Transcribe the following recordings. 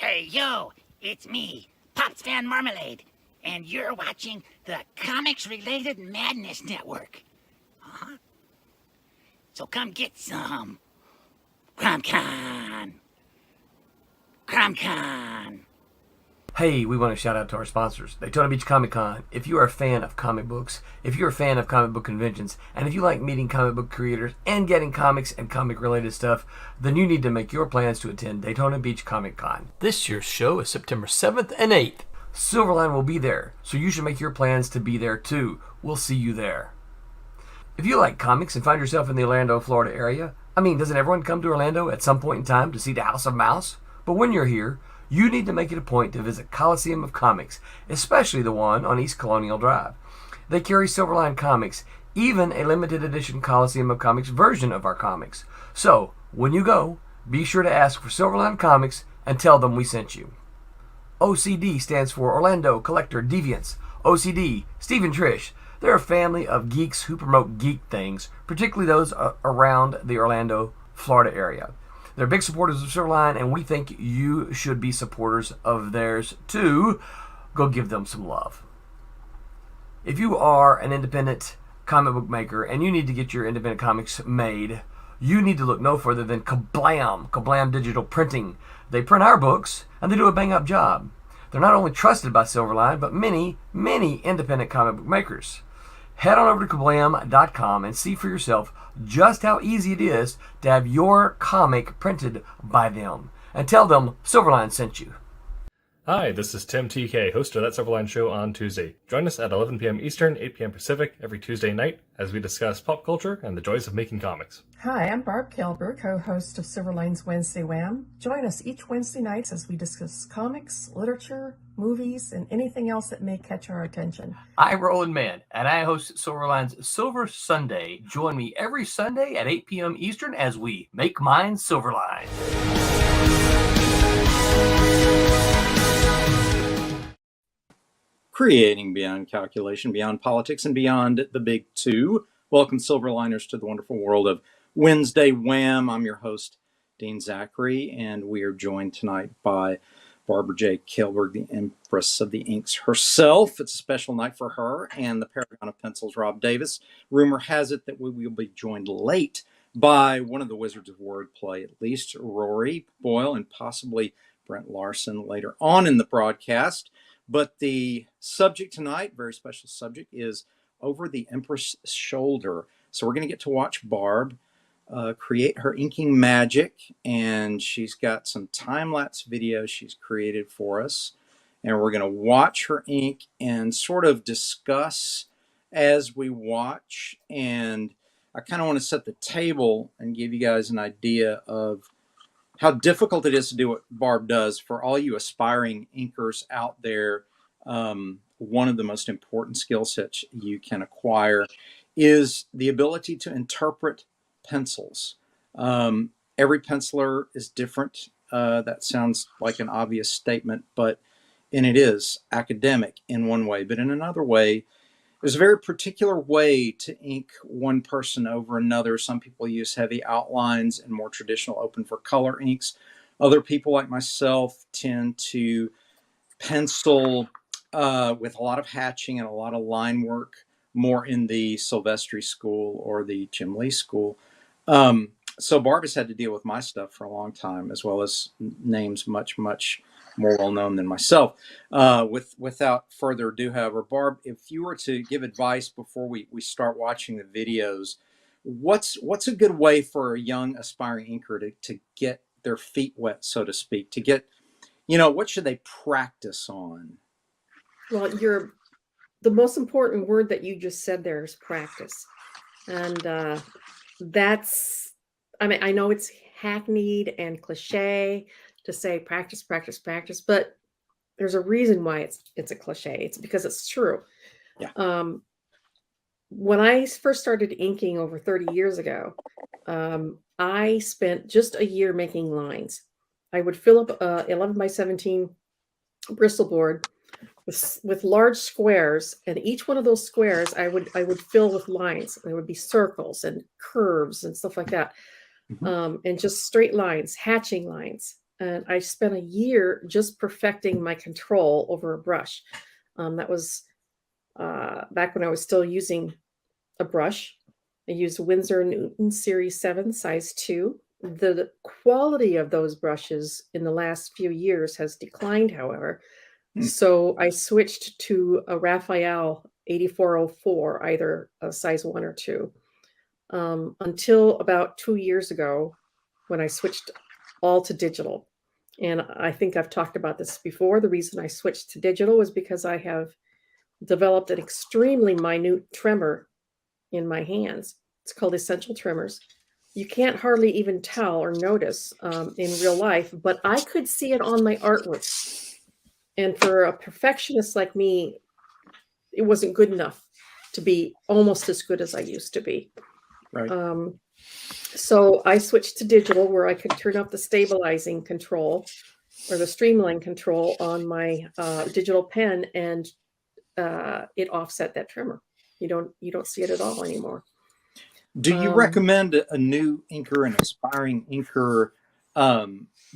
Hey, yo, it's me, Pops Van Marmalade, and you're watching the Comics-Related Madness Network. Huh? So come get some. CromCon. CromCon. Hey, we want to shout out to our sponsors, Daytona Beach Comic Con. If you are a fan of comic books, if you're a fan of comic book conventions, and if you like meeting comic book creators and getting comics and comic-related stuff, then you need to make your plans to attend Daytona Beach Comic Con. This year's show is September 7th and 8th. Silverline will be there, so you should make your plans to be there too. We'll see you there. If you like comics and find yourself in the Orlando, Florida area, doesn't everyone come to Orlando at some point in time to see the House of Mouse? But when you're here, you need to make it a point to visit Coliseum of Comics, especially the one on East Colonial Drive. They carry Silverline Comics, even a limited edition Coliseum of Comics version of our comics. So, when you go, be sure to ask for Silverline Comics and tell them we sent you. OCD stands for Orlando Collector Deviants. OCD, Steve and Trish, they're a family of geeks who promote geek things, particularly those around the Orlando, Florida area. They're big supporters of Silverline, and we think you should be supporters of theirs too. Go give them some love. If you are an independent comic book maker and you need to get your independent comics made, you need to look no further than Kablam Digital Printing. They print our books, and they do a bang-up job. They're not only trusted by Silverline, but many, many independent comic book makers. Head on over to kablam.com and see for yourself just how easy it is to have your comic printed by them. And tell them Silverline sent you. Hi, this is Tim TK, host of That Silverline Show on Tuesday. Join us at 11 p.m. Eastern, 8 p.m. Pacific every Tuesday night as we discuss pop culture and the joys of making comics. Hi, I'm Barb Kaalberg, co-host of Silverline's Wednesday Wham. Join us each Wednesday nights as we discuss comics, literature, movies, and anything else that may catch our attention. I'm Roland Mann, and I host Silverline's Silver Sunday. Join me every Sunday at 8 p.m. Eastern as we make mine Silverline. Creating beyond calculation, beyond politics, and beyond the big two. Welcome, Silverliners, to the wonderful world of Wednesday Wham. I'm your host, Dean Zachary, and we are joined tonight by Barbara J. Kaalberg, the Empress of the Inks herself. It's a special night for her, and the Paragon of Pencils, Rob Davis. Rumor has it that we will be joined late by one of the Wizards of Wordplay, at least Rory Boyle, and possibly Brent Larson later on in the broadcast. But the subject tonight, very special subject, is Over the Empress' Shoulder. So we're going to get to watch Barb create her inking magic, and she's got some time-lapse videos she's created for us. And we're going to watch her ink and sort of discuss as we watch. And I kind of want to set the table and give you guys an idea of how difficult it is to do what Barb does. For all you aspiring inkers out there, one of the most important skill sets you can acquire is the ability to interpret pencils. Every penciler is different. That sounds like an obvious statement, and it is academic in one way, but in another way, there's a very particular way to ink one person over another. Some people use heavy outlines and more traditional open for color inks. Other people, like myself, tend to pencil with a lot of hatching and a lot of line work, more in the Silvestri school or the Jim Lee school. So Barb has had to deal with my stuff for a long time, as well as names much, much more well-known than myself. Without further ado, however, Barb, if you were to give advice before we start watching the videos, what's a good way for a young aspiring inker to get their feet wet, so to speak, to get, what should they practice on? Well, the most important word that you just said there is practice. And I know it's hackneyed and cliche to say practice, practice, practice, but there's a reason why it's a cliche. It's because it's true. Yeah. When I first started inking over 30 years ago, I spent just a year making lines. I would fill up 11 by 17 Bristol board with large squares, and each one of those squares I would fill with lines. There would be circles and curves and stuff like that, and just straight lines, hatching lines. and I spent a year just perfecting my control over a brush. That was back when I was still using a brush. I used Winsor & Newton Series 7, size 2. The quality of those brushes in the last few years has declined, however. So I switched to a Raphael 8404, either a size 1 or 2, until about 2 years ago when I switched all to digital. And I think I've talked about this before. The reason I switched to digital was because I have developed an extremely minute tremor in my hands. It's called essential tremors. You can't hardly even tell or notice in real life, but I could see it on my artwork. And for a perfectionist like me, it wasn't good enough to be almost as good as I used to be. Right. So I switched to digital, where I could turn up the stabilizing control or the streamline control on my digital pen, and it offset that tremor. You don't see it at all anymore. Do you recommend a new inker, an aspiring inker,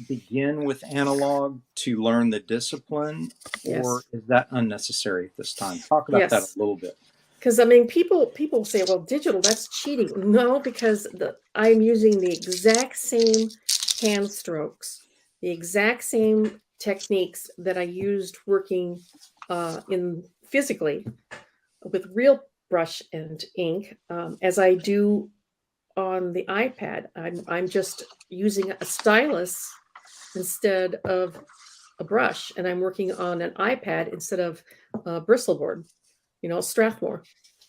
begin with analog to learn the discipline, Yes. or is that unnecessary at this time? Talk about that a little bit. Because I mean, people say, well, digital, that's cheating. No, because I'm using the exact same hand strokes, the exact same techniques that I used working in physically with real brush and ink as I do on the iPad. I'm just using a stylus instead of a brush, and I'm working on an iPad instead of a bristleboard, Strathmore.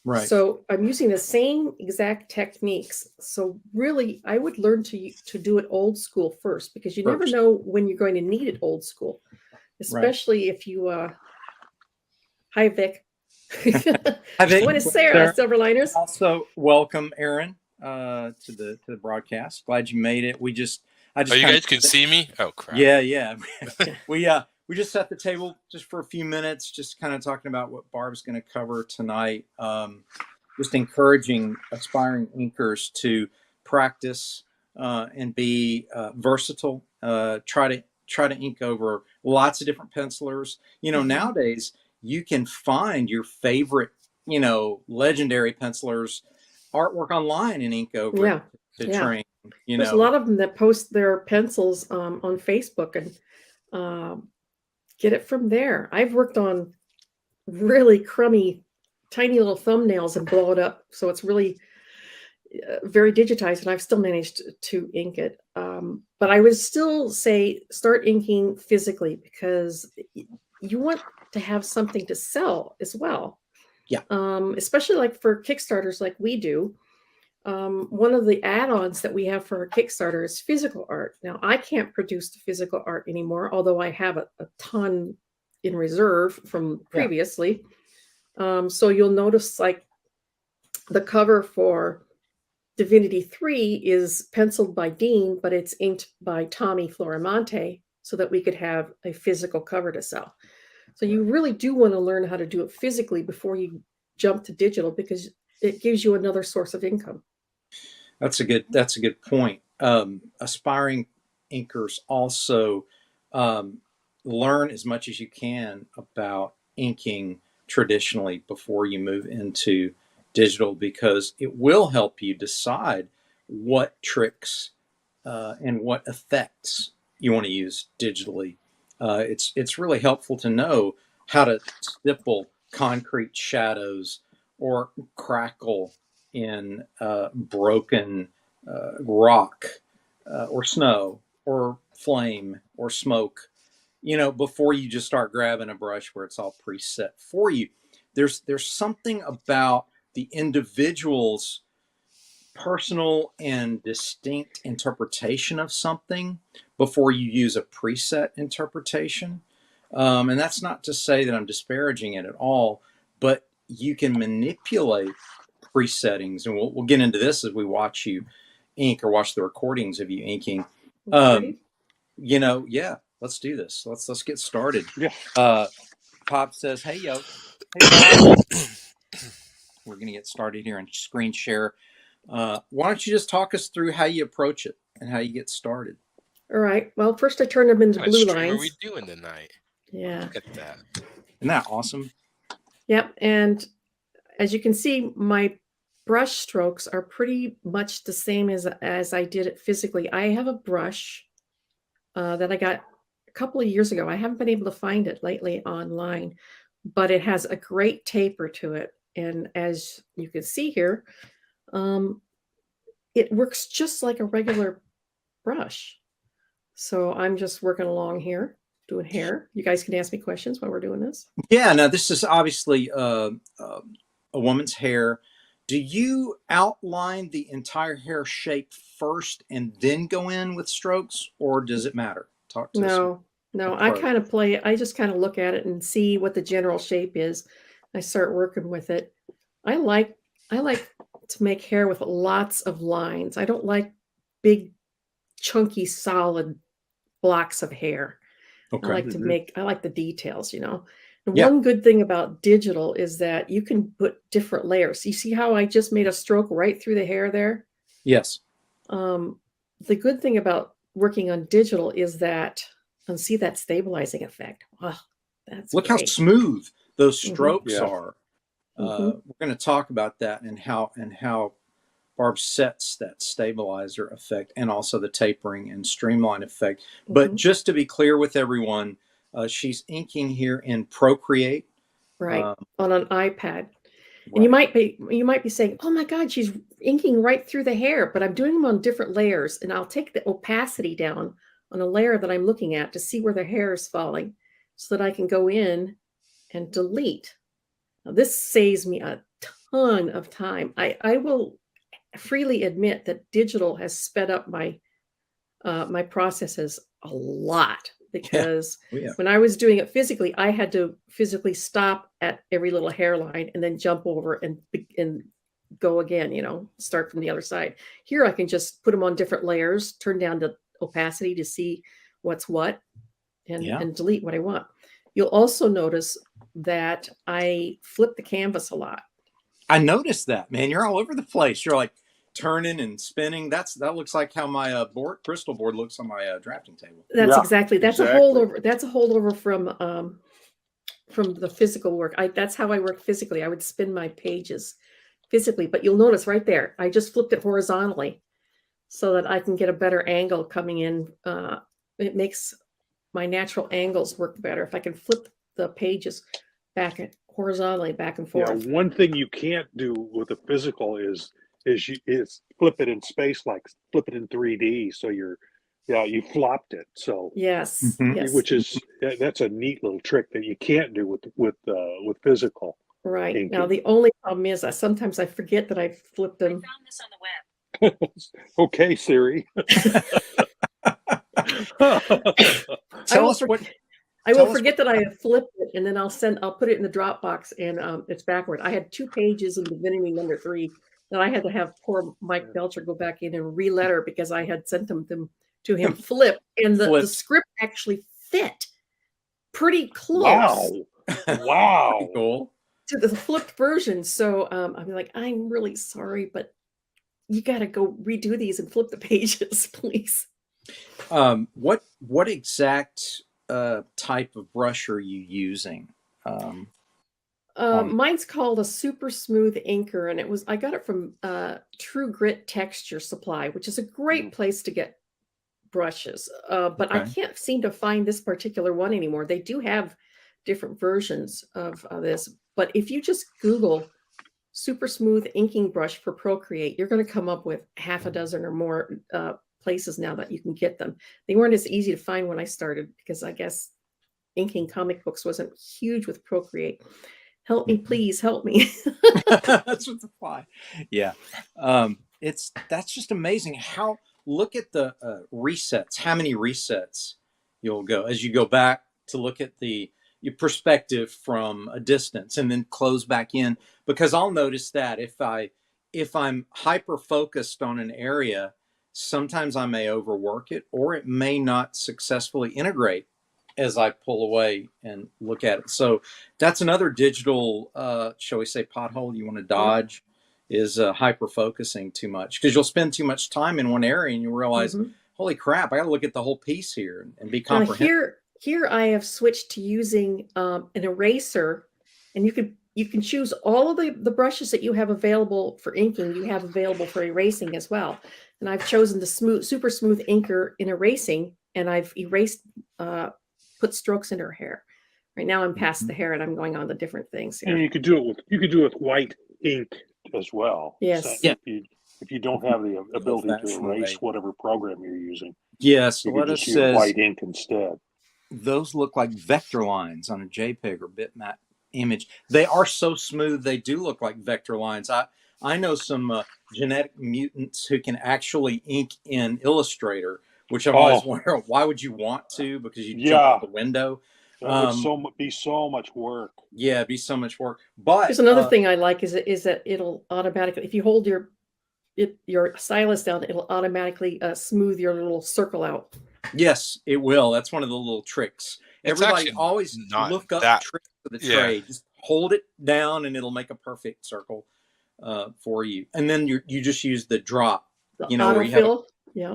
Right. So I'm using the same exact techniques. So really, I would learn to do it old school first, because you never know when you're going to need it old school, especially if you. Hi, Vic. Hi, Vic. What is Sarah, Silverliners? Also, welcome, Aaron, to the broadcast. Glad you made it. I just. Oh, you guys can see me? Oh, crap. Yeah. We just set the table just for a few minutes, just kind of talking about what Barb's going to cover tonight. Just encouraging aspiring inkers to practice and be versatile. Try to ink over lots of different pencilers. Nowadays you can find your favorite, legendary pencilers artwork online and ink over to train. There's a lot of them that post their pencils on Facebook and get it from there. I've worked on really crummy, tiny little thumbnails and blow it up, so it's really very digitized, and I've still managed to ink it. But I would still say start inking physically, because you want to have something to sell as well. Yeah. Especially like for Kickstarters like we do. One of the add-ons that we have for our Kickstarter is physical art. Now, I can't produce the physical art anymore, although I have a ton in reserve from previously. So you'll notice like the cover for Divinity 3 is penciled by Dean, but it's inked by Tommy Floramonte, so that we could have a physical cover to sell. So you really do want to learn how to do it physically before you jump to digital, because it gives you another source of income. That's a good point. Aspiring inkers also learn as much as you can about inking traditionally before you move into digital, because it will help you decide what tricks and what effects you want to use digitally. It's really helpful to know how to stipple concrete shadows or crackle in broken rock or snow or flame or smoke, before you just start grabbing a brush where it's all preset for you. There's something about the individual's personal and distinct interpretation of something before you use a preset interpretation. And that's not to say that I'm disparaging it at all, but you can manipulate presettings, and we'll get into this as we watch you ink or watch the recordings of you inking. Let's do this. Let's get started. Pop says, hey Bob. We're gonna get started here and screen share. Why don't you just talk us through how you approach it and how you get started? All right. Well, first I turned them into What blue stream are we lines. doing tonight? Yeah. Look at that. Isn't that awesome? Yep. And as you can see, my brush strokes are pretty much the same as I did it physically. I have a brush that I got a couple of years ago. I haven't been able to find it lately online, but it has a great taper to it. And as you can see here, it works just like a regular brush. So I'm just working along here, doing hair. You guys can ask me questions while we're doing this. Yeah, now this is obviously a woman's hair. Do you outline the entire hair shape first and then go in with strokes, or does it matter? Talk to us. No, I kind of play. I just kind of look at it and see what the general shape is. I start working with it. I like to make hair with lots of lines. I don't like big, chunky, solid blocks of hair. Okay. I like to make. I like the details. You know. And Yeah. one good thing about digital is that you can put different layers. You see how I just made a stroke right through the hair there? Yes. The good thing about working on digital is that, and see that stabilizing effect. Wow, that's Look how great. smooth those strokes Yeah. are. We're going to talk about that and how Barb sets that stabilizer effect and also the tapering and streamline effect. But just to be clear with everyone, she's inking here in Procreate. Right, on an iPad. Right. And you might be saying, "Oh my God, she's inking right through the hair," but I'm doing them on different layers, and I'll take the opacity down on a layer that I'm looking at to see where the hair is falling, so that I can go in and delete. Now, this saves me a ton of time. I will freely admit that digital has sped up my my processes a lot, because Oh, yeah. when I was doing it physically, I had to physically stop at every little hairline and then jump over and go again, you know, start from the other side. Here I can just put them on different layers, turn down the opacity to see what's what, and delete what I want. You'll also notice that I flip the canvas a lot. I noticed that, man. You're all over the place. You're like turning and spinning. That looks like how my crystal board looks on my drafting table. That's Yeah, exactly. That's exactly. a holdover. That's a holdover from the physical work. That's how I work physically. I would spin my pages physically, but you'll notice right there, I just flipped it horizontally so that I can get a better angle coming in. It makes my natural angles work better if I can flip the pages horizontally back and Yeah, forth. one thing you can't do with a physical is flip it in space, like flip it in 3D. So you flopped it. So Yes, Mhm. yes, which is that's a neat little trick that you can't do with physical. right. inking. Now the only problem is that sometimes I forget that I flipped them. found this on the web. Okay, Siri. Tell us what. I Tell will us forget that I have flipped it, and then I'll put it in the Dropbox, and it's backward. I had 2 pages in Divinity number 3 that I had to have poor Mike Belcher go back in and re-letter because I had sent them to him flip, and the Flipped. script actually fit pretty close Wow. Cool. to the flipped version. So I'm like, I'm really sorry, but you got to go redo these and flip the pages, please. What exact type of brush are you using? Mine's called a super smooth inker, and I got it from True Grit Texture Supply, which is a great place to get brushes. But I Okay. can't seem to find this particular one anymore. They do have different versions of this, but if you just Google super smooth inking brush for Procreate, you're going to come up with half a dozen or more places now that you can get them. They weren't as easy to find when I started because I guess inking comic books wasn't huge with Procreate. Help me, please help me. That's what the fly. Yeah. That's just amazing. Look at the resets, how many resets you'll go as you go back to look at your perspective from a distance and then close back in, because I'll notice that if I'm hyper focused on an area, sometimes I may overwork it or it may not successfully integrate as I pull away and look at it. So that's another digital, shall we say, pothole you want to dodge, is hyper focusing too much, because you'll spend too much time in one area and you realize, holy crap, I got to look at the whole piece here and be Now comprehensive. here I have switched to using an eraser, and you can choose all of the brushes that you have available for inking. You have available for erasing as well. And I've chosen the super smooth inker in erasing, and I've erased, put strokes in her hair. Right now I'm past the hair, and I'm going on to different things here. And you could do it with white ink as well. Yes. So Yeah. if you don't have the ability to Old-fashioned erase way. whatever program you're using, Yes, you what could it just use says, white ink instead. those look like vector lines on a JPEG or bitmap image. They are so smooth, they do look like vector lines. I know some genetic mutants who can actually ink in Illustrator, which I've always wondered, why would you want to? Because you jump out the window. That would be so much work. Yeah, it'd be so much work. But There's another thing I like is that it'll automatically, if you hold your stylus down, it'll automatically smooth your little circle out. yes, it will. That's one of the little tricks. It's Everybody actually always not look up that- tricks of the yeah. trade. Just hold it down and it'll make a perfect circle for you. And then you just use the drop. The You know, where you have autofill.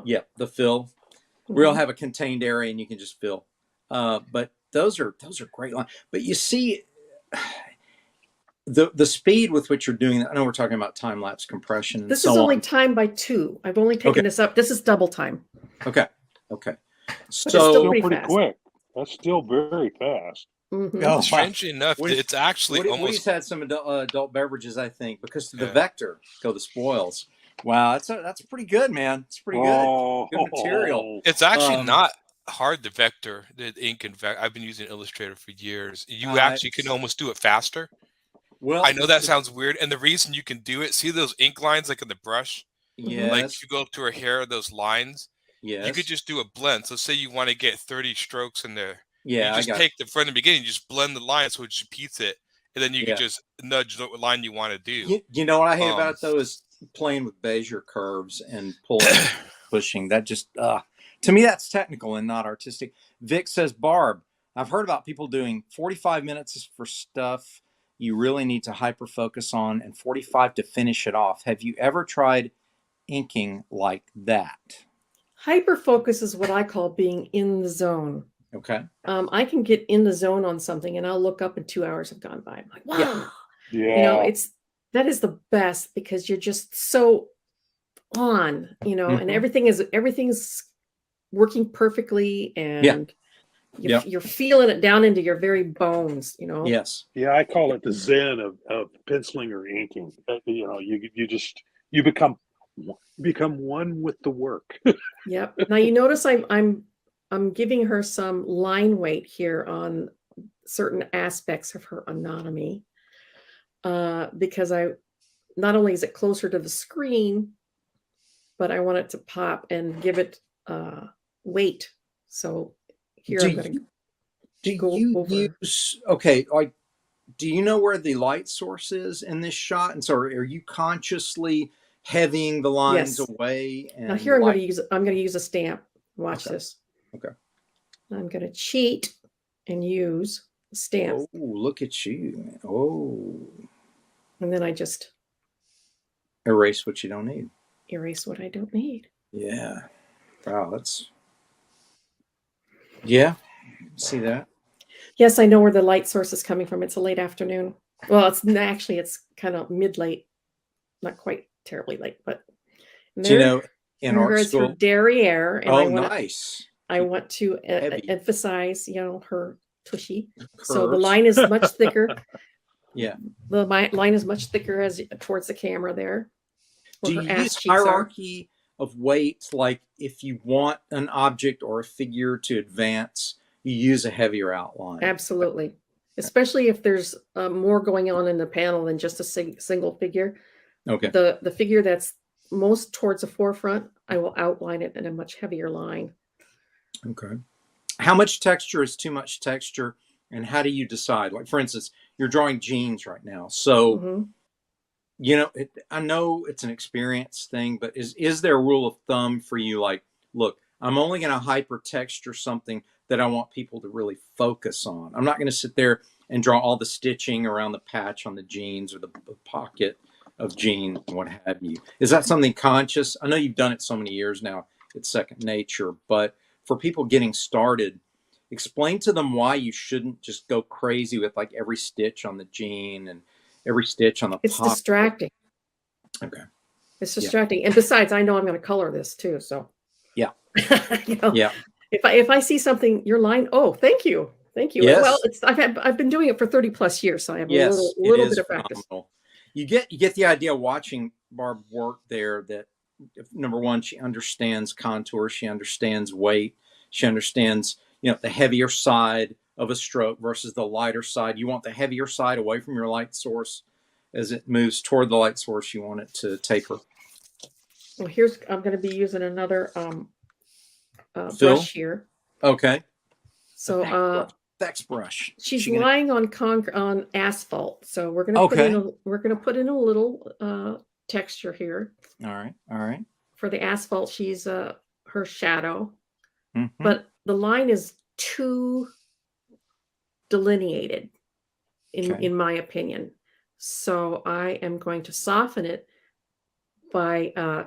Yeah. the fill. Where you'll have a contained area and you can just fill. But those are great lines. But you see the speed with which you're doing that. I know we're talking about time lapse compression and This so is only on. time by 2. I've only taken this up. This is double time. Okay. still Still pretty pretty fast. quick. That's still very fast. Mhm. Oh, Strangely enough, Woody- it's actually Woody's almost had some adult beverages, I think, because to the Yeah. vector go the spoils. Wow, that's pretty good, man. It's pretty good. Oh, Good material. it's actually Um, not hard to vector the ink and vector. I've been using Illustrator for years. You actually can almost do it faster. Well, I know that sounds weird, and the reason you can do it, see those ink lines like in the brush, Yes. like if you go up to her hair, those lines. Yes. You could just do a blend. So say you want to get 30 strokes in there. Yeah, You I just got take the front and beginning, you just blend the lines so it repeats it, and then you Yeah. can just nudge the line you want to do. you know what I hate about it though is playing with Bezier curves and pulling, pushing. That just to me that's technical and not artistic. Vic says, Barb, I've heard about people doing 45 minutes for stuff you really need to hyper focus on and 45 to finish it off. Have you ever tried inking like that? Hyperfocus is what I call being in the zone. Okay. I can get in the zone on something, and I'll look up and 2 hours have gone by. I'm like, wow. Yeah. Yeah. You know, that is the best because you're just so on, and everything's working perfectly, and you're feeling it down into your very bones, Yes. Yeah, I call it the zen of penciling or inking. You become one with the work. Yep. Now you notice I'm giving her some line weight here on certain aspects of her anatomy, because not only is it closer to the screen, but I want it to pop and give it weight. So here I'm going to go over. Do you know where the light source is in this shot? And so are you consciously heavying the lines away? And now here I'm going to use a stamp. Watch this. Okay. I'm going to cheat and use a stamp. Oh, look at you. Oh. And then I just erase what you don't need. Erase what I don't need. Yeah. Wow, yeah. See that? Yes, I know where the light source is coming from. It's a late afternoon. Well, it's kind of mid-late, not quite terribly late, but in art school, derriere. And nice. I want to emphasize, her tushy. Curves. So the line is much thicker. Yeah, the line is much thicker as towards the camera there. Do you use hierarchy of weight? Like if you want an object or a figure to advance, you use a heavier outline. Absolutely. Especially if there's more going on in the panel than just a single figure. Okay. The figure that's most towards the forefront, I will outline it in a much heavier line. Okay. How much texture is too much texture, and how do you decide? Like, for instance, you're drawing jeans right now. So, I know it's an experience thing, but is there a rule of thumb for you? Like, look, I'm only going to hyper texture something that I want people to really focus on. I'm not going to sit there and draw all the stitching around the patch on the jeans or the pocket of jean and what have you. Is that something conscious? I know you've done it so many years now it's second nature. But for people getting started, explain to them why you shouldn't just go crazy with like every stitch on the jean and every stitch on the It's pocket. distracting. Okay. It's distracting. And besides, I know I'm going to color this too. So Yeah. Yeah. If I see something, your line, oh, thank you. Thank you. Yes. Well, I've been doing it for 30 plus years, so I have a little bit of practice. Phenomenal. You get the idea watching Barb work there that number one, she understands contour, she understands weight, she understands, the heavier side of a stroke versus the lighter side. You want the heavier side away from your light source. As it moves toward the light source, you want it to taper. Well, I'm going to be using another brush here. Okay. So Vex brush. She's lying on asphalt, so we're going to put in a little texture here. All right. For the asphalt, she's her shadow, Mm-hmm. but the line is too delineated, in my opinion. So I am going to soften it by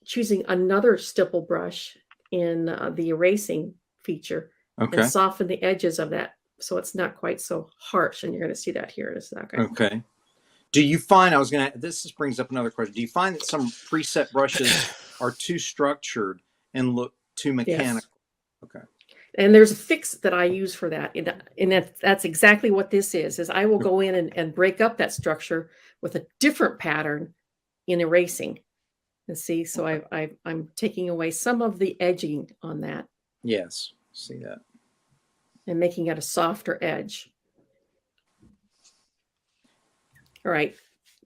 choosing another stipple brush in the erasing feature. Okay. And soften the edges of that so it's not quite so harsh. And you're going to see that here. It's not going. Okay. Do you find, this brings up another question. Do you find that some preset brushes are too structured and look too mechanical? Yes. Okay. And there's a fix that I use for that. And that's exactly what this is I will go in and break up that structure with a different pattern in erasing. And see, so I'm taking away some of the edging on that. Yes. See that. And making it a softer edge. All right.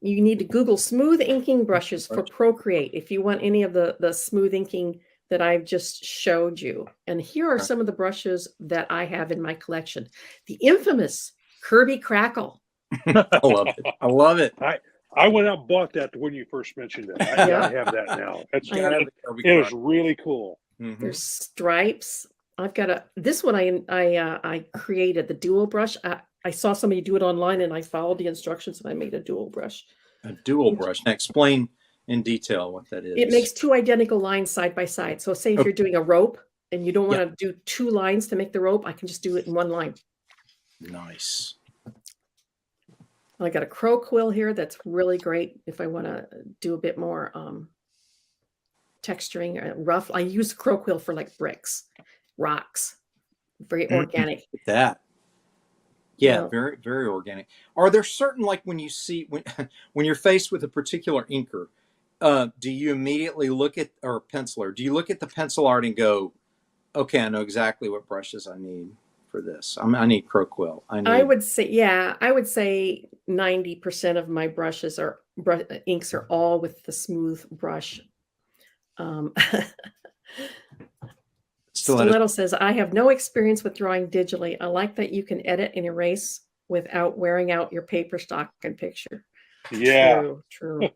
You need to Google smooth inking brushes for Procreate if you want any of the smooth inking that I've just showed you. And here are some of the brushes that I have in my collection. The infamous Kirby Crackle. I love it. I went out and bought that when you first mentioned it. I have that now. It is really cool. Mm-hmm. There's stripes. I've got this one I created, the dual brush. I saw somebody do it online and I followed the instructions and I made a dual brush. A dual brush. Now explain in detail what that is. It makes two identical lines side by side. So say if you're doing a rope and you don't want to do two lines to make the rope, I can just do it in one line. Nice. I got a crow quill here that's really great if I want to do a bit more texturing, rough. I use crow quill for like bricks, rocks, very organic. That. Yeah, very, very organic. Are there certain, like when you see, when you're faced with a particular inker, do you immediately look at, or penciler, do you look at the pencil art and go, okay, I know exactly what brushes I need for this. I need crow quill. I would say 90% of my brushes inks are all with the smooth brush. Stiletto says, I have no experience with drawing digitally. I like that you can edit and erase without wearing out your paper stock and picture. Yeah. True.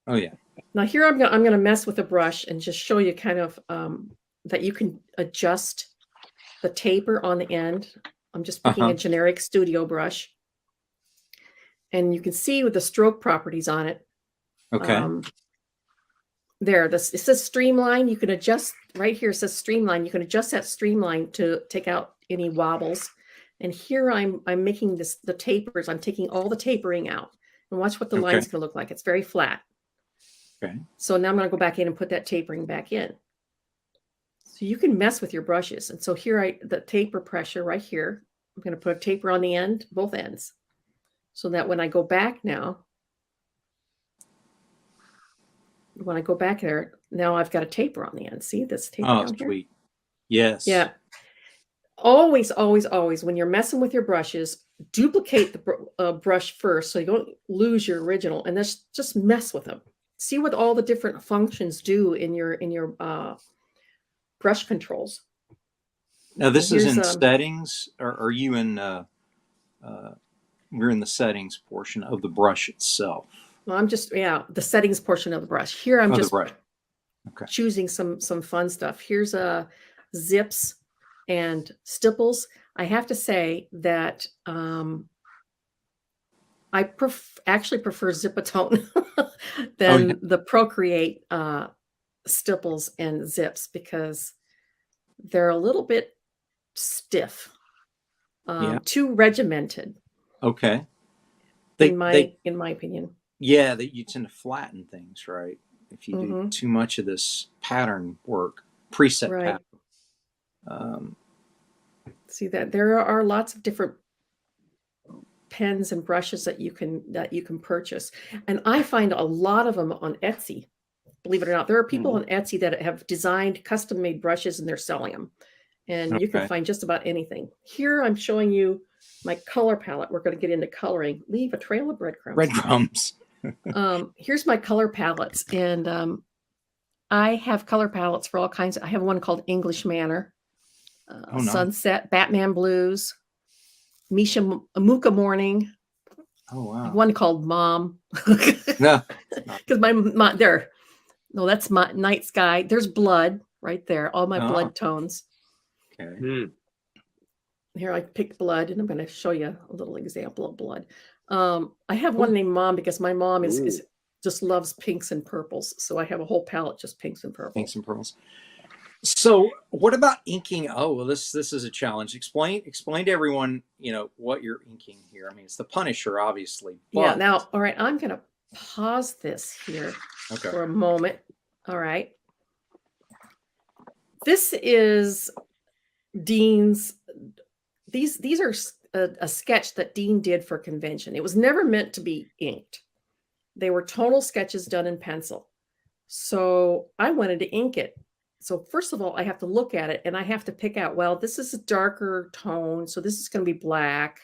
Oh yeah. Now here I'm going to mess with a brush and just show you kind of that you can adjust the taper on the end. I'm just picking a generic studio brush. And you can see with the stroke properties on it. Okay. It says streamline. You can adjust right here. It says streamline. You can adjust that streamline to take out any wobbles. And here I'm making the tapers. I'm taking all the tapering out. And watch what the line's going to look like. It's very flat. Okay. So now I'm going to go back in and put that tapering back in. So you can mess with your brushes. And so here the taper pressure right here. I'm going to put a taper on the end, both ends. So that when I go back now, when I go back there, now I've got a taper on the end. See this taper down here? Sweet. Yes. Yeah. Always, always, always, when you're messing with your brushes, duplicate the brush first so you don't lose your original, and just mess with them. See what all the different functions do in your brush controls. Now this is in settings, or are you in? You're in the settings portion of the brush itself. Well, I'm just the settings portion of the brush. Here I'm just choosing some fun stuff. Here's zips and stipples. I have to say that I actually prefer Zipatone than the Procreate stipples and zips because they're a little bit stiff, too regimented. Okay. In my opinion. Yeah, that you tend to flatten things, right? If you do too much of this pattern work, preset pattern. See that there are lots of different pens and brushes that you can purchase, and I find a lot of them on Etsy. Believe it or not, there are people on Etsy that have designed custom-made brushes and they're selling them, and you can find just about anything. Here I'm showing you my color palette. We're going to get into coloring. Leave a trail of breadcrumbs. Breadcrumbs. Here's my color palettes, and I have color palettes for all kinds. I have one called English Manor, nice. Sunset, Batman Blues, Misha Amuka Morning. Oh wow! One called Mom. No, because my there. No, that's my Night Sky. There's blood right there. All my blood tones. Okay. Here I picked blood, and I'm going to show you a little example of blood. I have one named Mom because my mom is just loves pinks and purples. So I have a whole palette just pinks and purples. Pinks and purples. So what about inking? Oh, well, this is a challenge. Explain to everyone, what you're inking here. I mean, it's the Punisher, obviously. But... Yeah. Now, all right, I'm going to pause this here for a moment. All right. This is Dean's. These are a sketch that Dean did for convention. It was never meant to be inked. They were tonal sketches done in pencil. So I wanted to ink it. So first of all, I have to look at it and I have to pick out, well, this is a darker tone. So this is going to be black.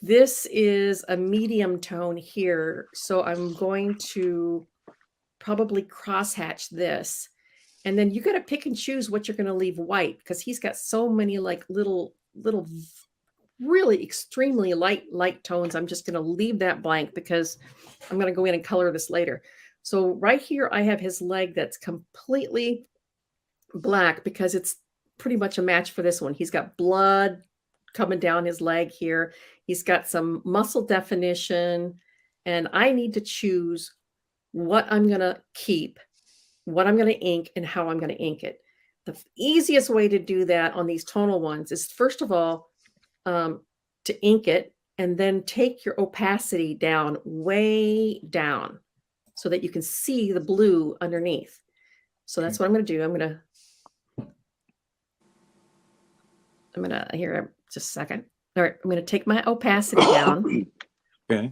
This is a medium tone here. So I'm going to probably crosshatch this. And then you got to pick and choose what you're going to leave white because he's got so many like little really extremely light tones. I'm just going to leave that blank because I'm going to go in and color this later. So right here, I have his leg that's completely black because it's pretty much a match for this one. He's got blood coming down his leg here. He's got some muscle definition, and I need to choose what I'm going to keep, what I'm going to ink, and how I'm going to ink it. The easiest way to do that on these tonal ones is, first of all, to ink it and then take your opacity down, way down, so that you can see the blue underneath. So that's what I'm going to do. I'm going to, here, just a second. All right, I'm going to take my opacity down. Okay.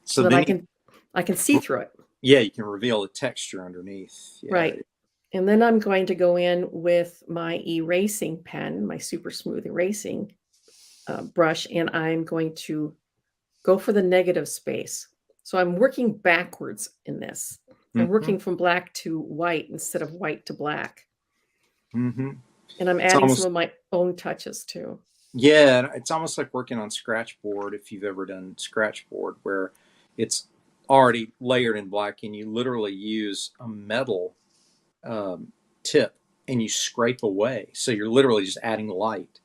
So that I can see through it. Yeah, you can reveal the texture underneath. Yeah. Right. And then I'm going to go in with my erasing pen, my super smooth erasing brush, and I'm going to go for the negative space. So I'm working backwards in this. I'm working from black to white instead of white to black. And I'm adding some of my own touches too. Yeah, it's almost like working on scratchboard, if you've ever done scratchboard, where it's already layered in black and you literally use a metal tip and you scrape away. So you're literally just adding light.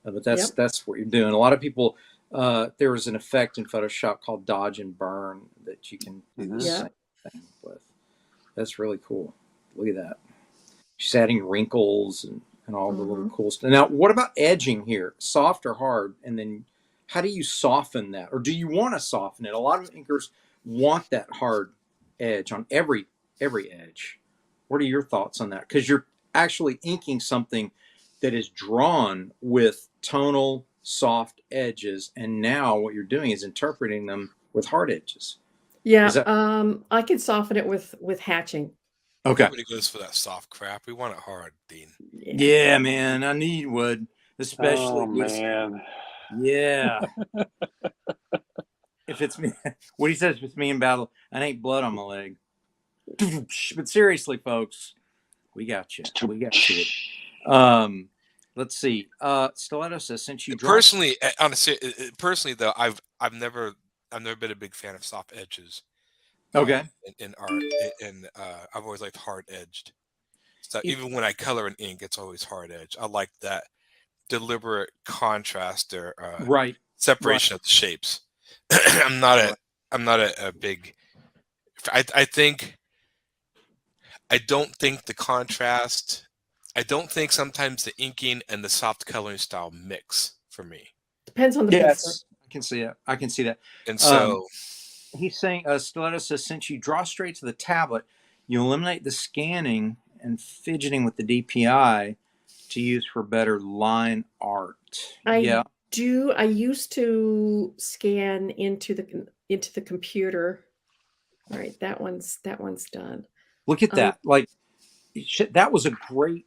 But that's what you're doing. A lot of people, there is an effect in Photoshop called dodge and burn that you can do the same thing with. That's really cool. Look at that. She's adding wrinkles and all the little cool stuff. Now, what about edging here? Soft or hard? And then how do you soften that? Or do you want to soften it? A lot of inkers want that hard edge on every edge. What are your thoughts on that? Because you're actually inking something that is drawn with tonal soft edges, and now what you're doing is interpreting them with hard edges. Yeah, I can soften it with hatching. Okay. Nobody goes for that soft crap. We want it hard, Dean. Yeah, man. I knew you would, especially. Oh man. Yeah. If it's me, what he says, if it's me in battle, I ain't blood on my leg. But seriously, folks, we got you. We got you. Let's see. Stiletto says, since you personally, honestly, though, I've never been a big fan of soft edges. Okay. In art, and I've always liked hard edged. So even when I color in ink, it's always hard edge. I like that deliberate contrast or separation of the shapes. I'm not a big I think I don't think the contrast. I don't think sometimes the inking and the soft coloring style mix for me. Depends on the pencil. Yes, I can see it. I can see that. And so He's saying, Stiletto says, since you draw straight to the tablet, you eliminate the scanning and fidgeting with the DPI to use for better line art. I do. I used to scan into the computer. All right, that one's done. Look at that. Like, that was a great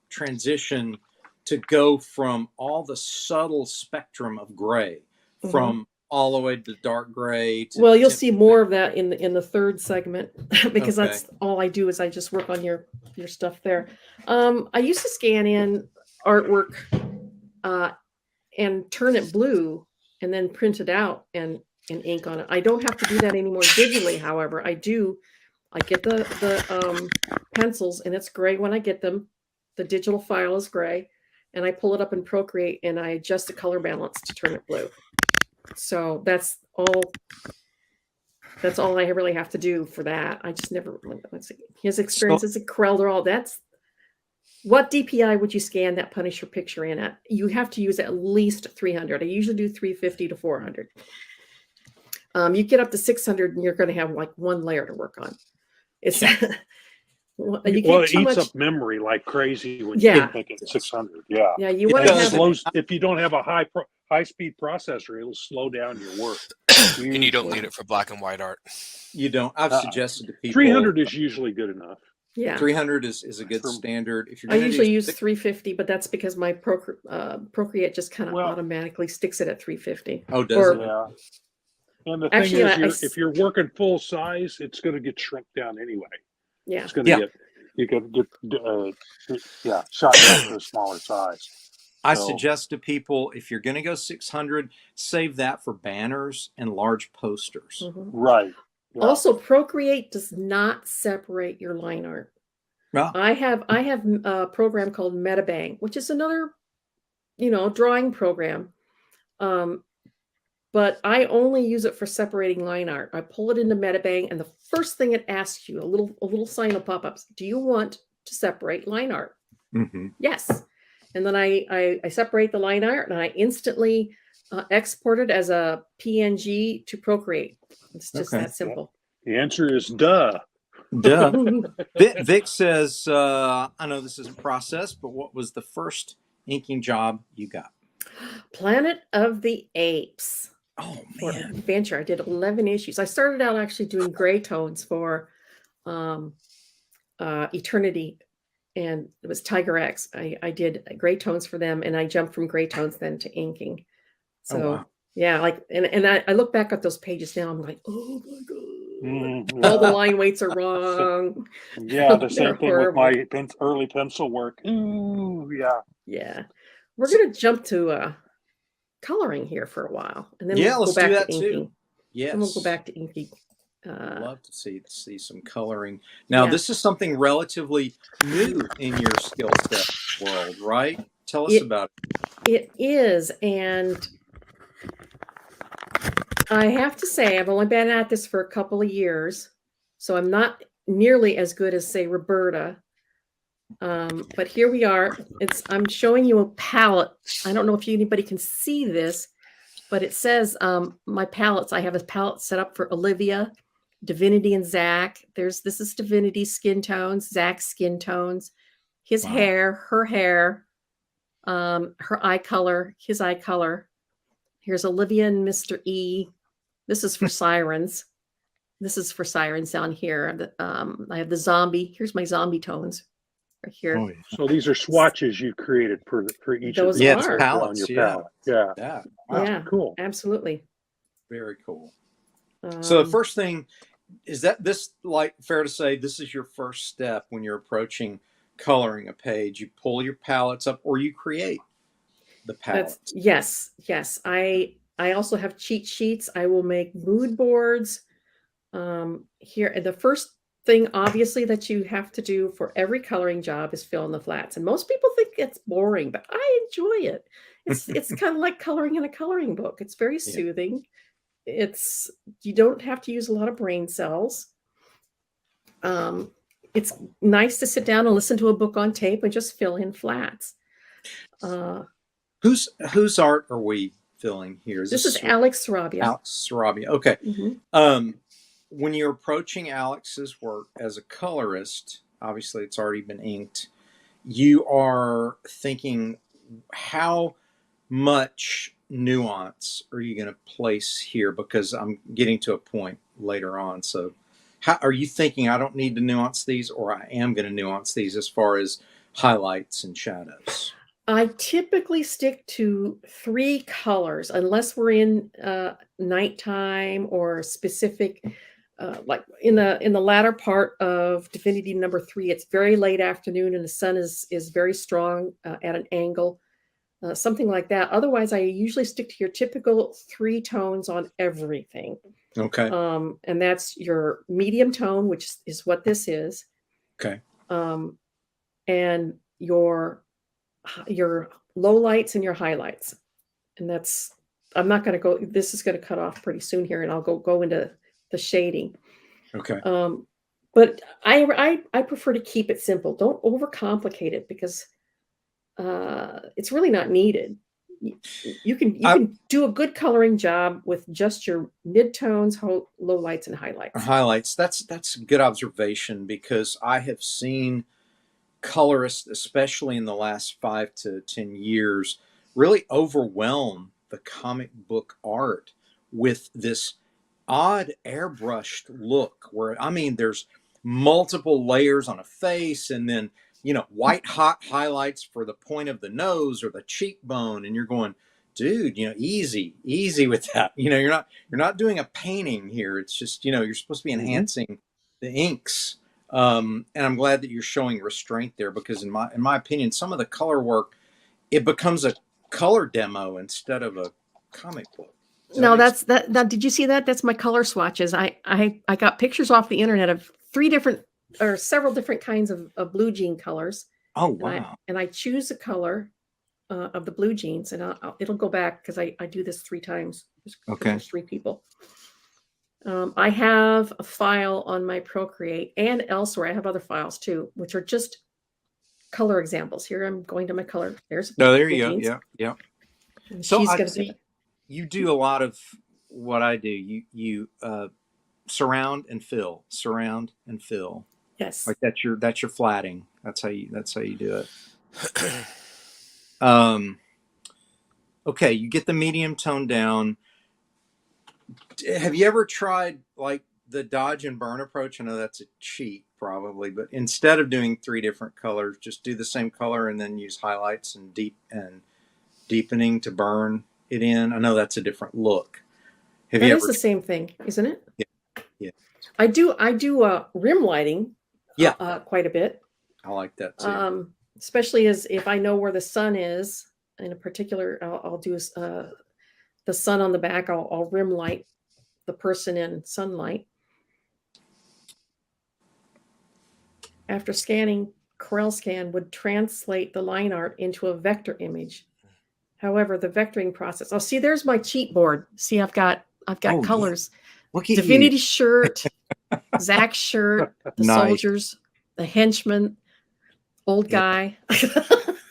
transition to go from all the subtle spectrum of gray from all the way to dark gray. Well, you'll see more of that in the third segment because that's all I do is I just work on your stuff there. I used to scan in artwork and turn it blue and then print it out and ink on it. I don't have to do that anymore digitally. However, I do. I get the pencils and it's gray when I get them. The digital file is gray, and I pull it up in Procreate and I adjust the color balance to turn it blue. So that's all I really have to do for that. I just never, let's see, his experiences at Corel, that's what DPI would you scan that Punisher picture in at? You have to use at least 300. I usually do 350 to 400. You get up to 600 and you're going to have like one layer to work on. It's it eats up memory like crazy when you think it's 600. Yeah, you want to have if you don't have a high speed processor, it'll slow down your work. And you don't need it for black and white art. You don't. I've suggested to people 300 is usually good enough. Yeah, 300 is a good standard. If you're I usually use 350, but that's because my Procreate just kind of automatically sticks it at 350. Oh, does it? Yeah. And the thing is, if you're working full size, it's going to get shrunk down anyway. Yeah, it's going to get shot down to a smaller size. I suggest to people, if you're going to go 600, save that for banners and large posters. Right. Yeah. Also, Procreate does not separate your line art. No. I have a program called Metabang, which is another, drawing program. But I only use it for separating line art. I pull it into Metabang, and the first thing it asks you, a little sign will pop up. Do you want to separate line art? Yes. And then I separate the line art, and I instantly export it as a PNG to Procreate. It's just that simple. The answer is duh. Vic says, I know this isn't process, but what was the first inking job you got? Planet of the Apes. Oh, for man. Adventure. I did 11 issues. I started out actually doing gray tones for Eternity, and it was Tiger X. I did gray tones for them, and I jumped from gray tones then to inking. So yeah, and I look back at those pages now, I'm like, oh my god, all the line weights are wrong. Yeah, the same thing with my early pencil work. Ooh, yeah. We're gonna jump to coloring here for a while, and then we'll go back to inking. Yes, and we'll go back to inking. I'd love to see some coloring. Now, this is something relatively new in your skill set world, right? Tell us about it. It is, and I have to say, I've only been at this for a couple of years, so I'm not nearly as good as, say, Roberta. But here we are. I'm showing you a palette. I don't know if anybody can see this, but it says my palettes. I have a palette set up for Olivia, Divinity, and Zach. This is Divinity's skin tones, Zach's skin tones, his hair, her hair, her eye color, his eye color. Here's Olivia and Mr. E. This is for Sirens. This is for Sirens down here. I have the zombie. Here's my zombie tones. Right here. Oh, yeah. So these are swatches you created for each those of the are palettes, on your palette. Yeah. Wow, Yeah, cool. Absolutely. Very cool. So the first thing is that fair to say this is your first step when you're approaching coloring a page. You pull your palettes up, or you create the palettes. Yes. I also have cheat sheets. I will make mood boards. Here, and the first thing, obviously, that you have to do for every coloring job is fill in the flats. And most people think it's boring, but I enjoy it. It's kind of like coloring in a coloring book. It's very soothing. You don't have to use a lot of brain cells. It's nice to sit down and listen to a book on tape and just fill in flats. Whose art are we filling here? This is Alex Sarabia. Alex Sarabia. Okay. Mm-hmm. When you're approaching Alex's work as a colorist, obviously it's already been inked. You are thinking, how much nuance are you going to place here? Because I'm getting to a point later on. So how are you thinking, I don't need to nuance these, or I am going to nuance these as far as highlights and shadows? I typically stick to 3 colors unless we're in nighttime or specific, like in the latter part of Divinity number 3, it's very late afternoon and the sun is very strong at an angle, something like that. Otherwise, I usually stick to your typical 3 tones on everything. Okay. And that's your medium tone, which is what this is. Okay. And your low lights and your highlights. And that's, I'm not going to go, this is going to cut off pretty soon here and I'll go into the shading. Okay. But I prefer to keep it simple. Don't overcomplicate it because it's really not needed. You can do a good coloring job with just your midtones, low lights, and highlights. Highlights. That's a good observation, because I have seen colorists, especially in the last 5 to 10 years, really overwhelm the comic book art with this odd airbrushed look where, I mean, there's multiple layers on a face, and then, you know, white hot highlights for the point of the nose or the cheekbone, and you're going, dude, you know, easy with that. You know, you're not doing a painting here. It's just, you know, you're supposed to be enhancing the inks. And I'm glad that you're showing restraint there, because in my opinion, some of the color work, it becomes a color demo instead of a comic book. No, that's that. Now, did you see that? That's my color swatches. I got pictures off the internet of several different kinds of blue jean colors. Oh, wow. And I choose a color of the blue jeans, and it'll go back because I do this 3 times. Okay. There's 3 people. I have a file on my Procreate and elsewhere. I have other files too, which are just color examples. Here I'm going to my color. There's there you go. Yeah. So you do a lot of what I do. You surround and fill. Yes. Like that's your flatting. That's how you do it. Okay, you get the medium tone down. Have you ever tried like the dodge and burn approach? I know that's a cheat probably, but instead of doing 3 different colors, just do the same color and then use highlights and deepening to burn it in. I know that's a different look. That is the same thing, isn't it? Yeah. I do rim lighting. Yeah. Quite a bit. I like that too. Especially as if I know where the sun is in a particular, I'll do the sun on the back. I'll rim light the person in sunlight. After scanning, Corel Scan would translate the line art into a vector image. However, the vectoring process. Oh, see, there's my cheat board. See, I've got colors. Yeah. Look at Divinity you. Shirt, Zach's shirt, the Nice. Soldiers, the henchman, old guy.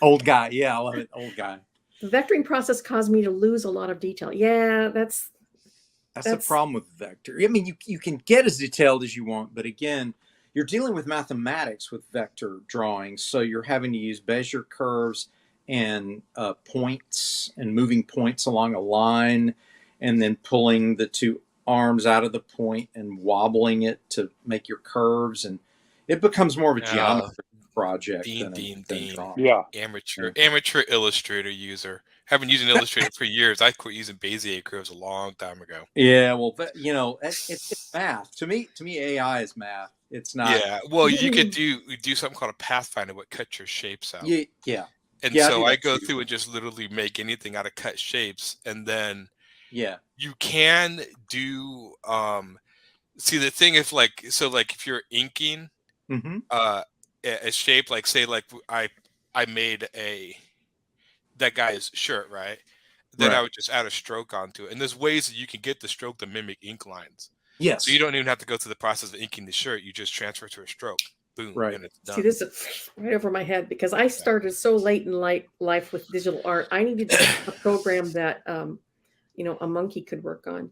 Old guy. Yeah, I love it. Old guy. The vectoring process caused me to lose a lot of detail. Yeah, that's the problem with vector. I mean, you can get as detailed as you want, but again, you're dealing with mathematics with vector drawing, so you're having to use Bezier curves and points and moving points along a line, and then pulling the 2 arms out of the point and wobbling it to make your curves, and it becomes more of a geometry project than drawing. Yeah. Amateur Illustrator user. Haven't used an Illustrator for years. I quit using Bezier curves a long time ago. Yeah, well, you know, it's math. To me, AI is math. It's not. Yeah, well, you could do something called a pathfinder, what cuts your shapes out. Yeah. And so I go through and just literally make anything out of cut shapes, and then you can do. See, the thing is, like if you're inking a shape, like say like I made that guy's shirt, right? Then I would just add a stroke onto it, and there's ways that you can get the stroke to mimic ink lines. Yes. So you don't even have to go through the process of inking the shirt. You just transfer to a stroke. Boom. Right. And it's done. See, this is right over my head because I started so late in life with digital art. I needed a program that, a monkey could work on.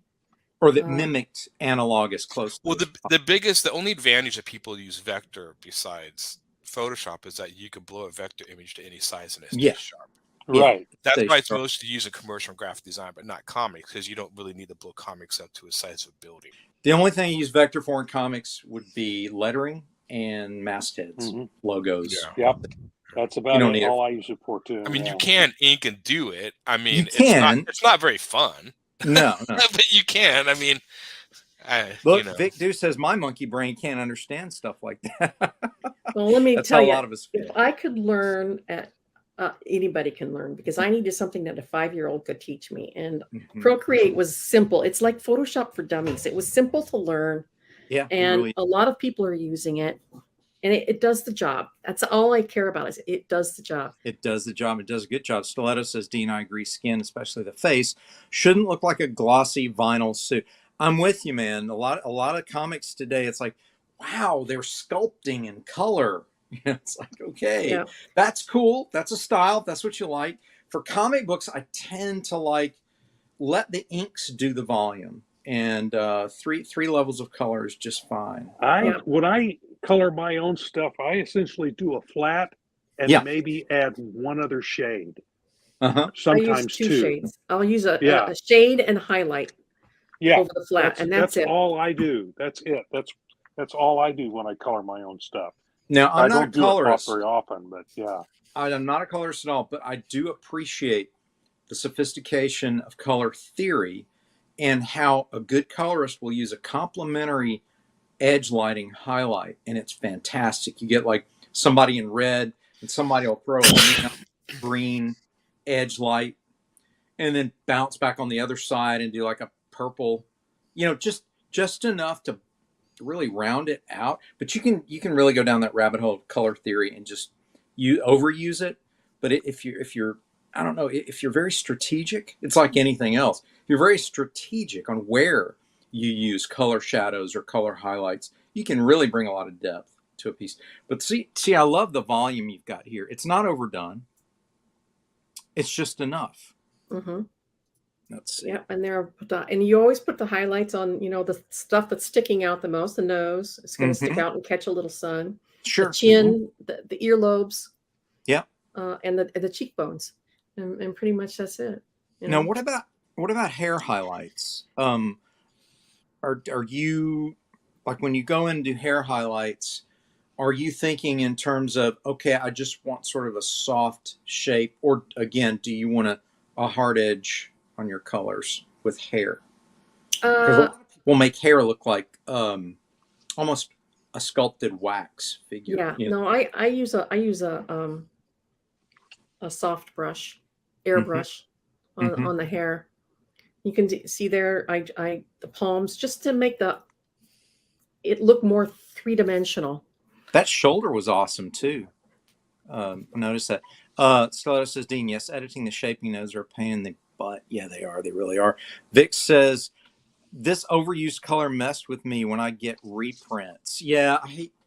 Or that mimicked analog as close. Well, the only advantage that people use vector besides Photoshop is that you can blow a vector image to any size and it stays sharp. Right. That's why it's mostly used in commercial graphic design, but not comics, because you don't really need to blow comics up to a size of a building. The only thing you use vector for in comics would be lettering and mastheads, logos. Yeah. Yep. That's about all I use it for too. I mean, you can ink and do it. I mean, it's not very fun. No. But you can. I mean, look, Vic Dew says my monkey brain can't understand stuff like that. Well, let me tell you, a lot of us feel. If I could learn anybody can learn, because I needed something that a 5-year-old could teach me. And Procreate was simple. It's like Photoshop for dummies. It was simple to learn. Yeah. And really, a lot of people are using it. And it does the job. That's all I care about is it does the job. It does the job. It does a good job. Stiletto says, Dean, I agree. Skin, especially the face, shouldn't look like a glossy vinyl suit. I'm with you, man. A lot of comics today, it's like, wow, they're sculpting in color. It's like, okay, that's cool. That's a style. That's what you like. For comic books, I tend to let the inks do the volume. And three levels of color is just fine. When I color my own stuff, I essentially do a flat and maybe add one other shade. Sometimes I use two shades. I'll use a shade and highlight over the flat, and that's it. All I do. That's it. That's all I do when I color my own stuff. Now, I'm not a colorist very often, but I'm not a colorist at all, but I do appreciate the sophistication of color theory and how a good colorist will use a complementary edge lighting highlight, and it's fantastic. You get like somebody in red, and somebody will throw a green edge light, and then bounce back on the other side and do like a purple, just enough to really round it out. But you can really go down that rabbit hole of color theory and just overuse it. But if you're I don't know, if you're very strategic, it's like anything else. If you're very strategic on where you use color shadows or color highlights, you can really bring a lot of depth to a piece. But see, I love the volume you've got here. It's not overdone. It's just enough. Let's see. Yeah, and you always put the highlights on, the stuff that's sticking out the most. The nose is going to stick out and catch a little sun. Sure. The chin, the earlobes. Yeah. And the cheekbones, and pretty much that's it. Now, what about hair highlights? Are you, like, when you go in and do hair highlights, are you thinking in terms of, okay, I just want sort of a soft shape, or again, do you want a hard edge on your colors with hair? Because a lot of people make hair look like almost a sculpted wax figure. Yeah, no, I use a soft brush, airbrush on the hair. You can see there, the palms, just to make it look more three-dimensional. That shoulder was awesome too. Notice that. Stiletto says, Dean, yes, editing the shaping nose are a pain in the butt. Yeah, they are. They really are. Vic says, this overused color messed with me when I get reprints. Yeah,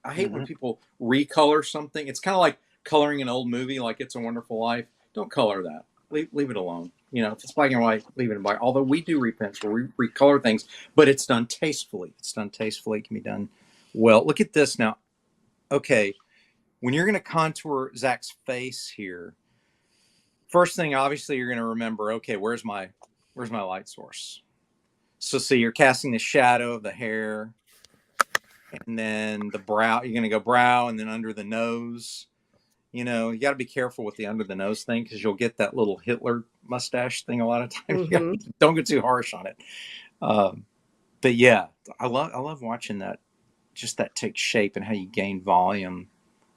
I hate when people recolor something. It's kind of like coloring an old movie like It's a Wonderful Life. Don't color that. Leave it alone. If it's black and white, leave it in black. Although we do reprints where we recolor things, but it's done tastefully. It can be done well. Look at this now. Okay, when you're going to contour Zach's face here, first thing, obviously, you're going to remember, okay, where's my light source? So see, you're casting the shadow of the hair, and then the brow. You're going to go brow, and then under the nose. You got to be careful with the under the nose thing, because you'll get that little Hitler mustache thing a lot of times. Don't get too harsh on it. But yeah, I love watching that. Just that takes shape and how you gain volume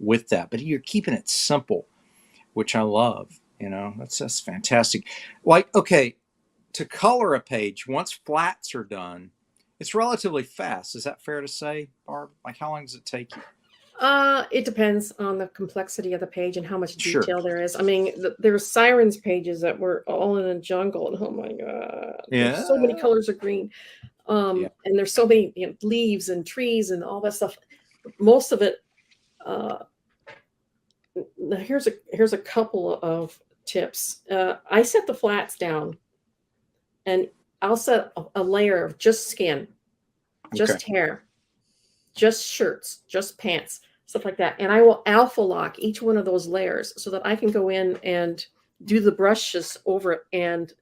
with that. But you're keeping it simple, which I love. That's fantastic. Like, okay, to color a page, once flats are done, it's relatively fast. Is that fair to say, Barb? Like, how long does it take you? It depends on the complexity of the page and how much detail there is. I mean, there's Sirens pages that were all in a jungle, and oh my god, there's so many colors of green. And there's so many leaves and trees and all that stuff. Most of it. Here's a couple of tips. I set the flats down, and I'll set a layer of just skin, just hair, just shirts, just pants, stuff like that. And I will alpha lock each one of those layers so that I can go in and do the brushes over it, and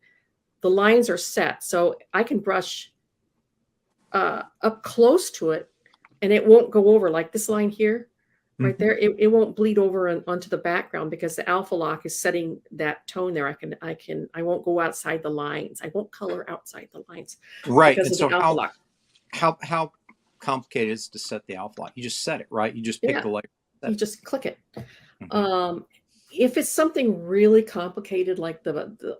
the lines are set. So I can brush up close to it, and it won't go over like this line here. Right there, it won't bleed over onto the background because the alpha lock is setting that tone there. I won't go outside the lines. I won't color outside the lines. Right. And so how complicated is it to set the alpha lock? You just set it, right? You just pick the layer. You just click it. If it's something really complicated like the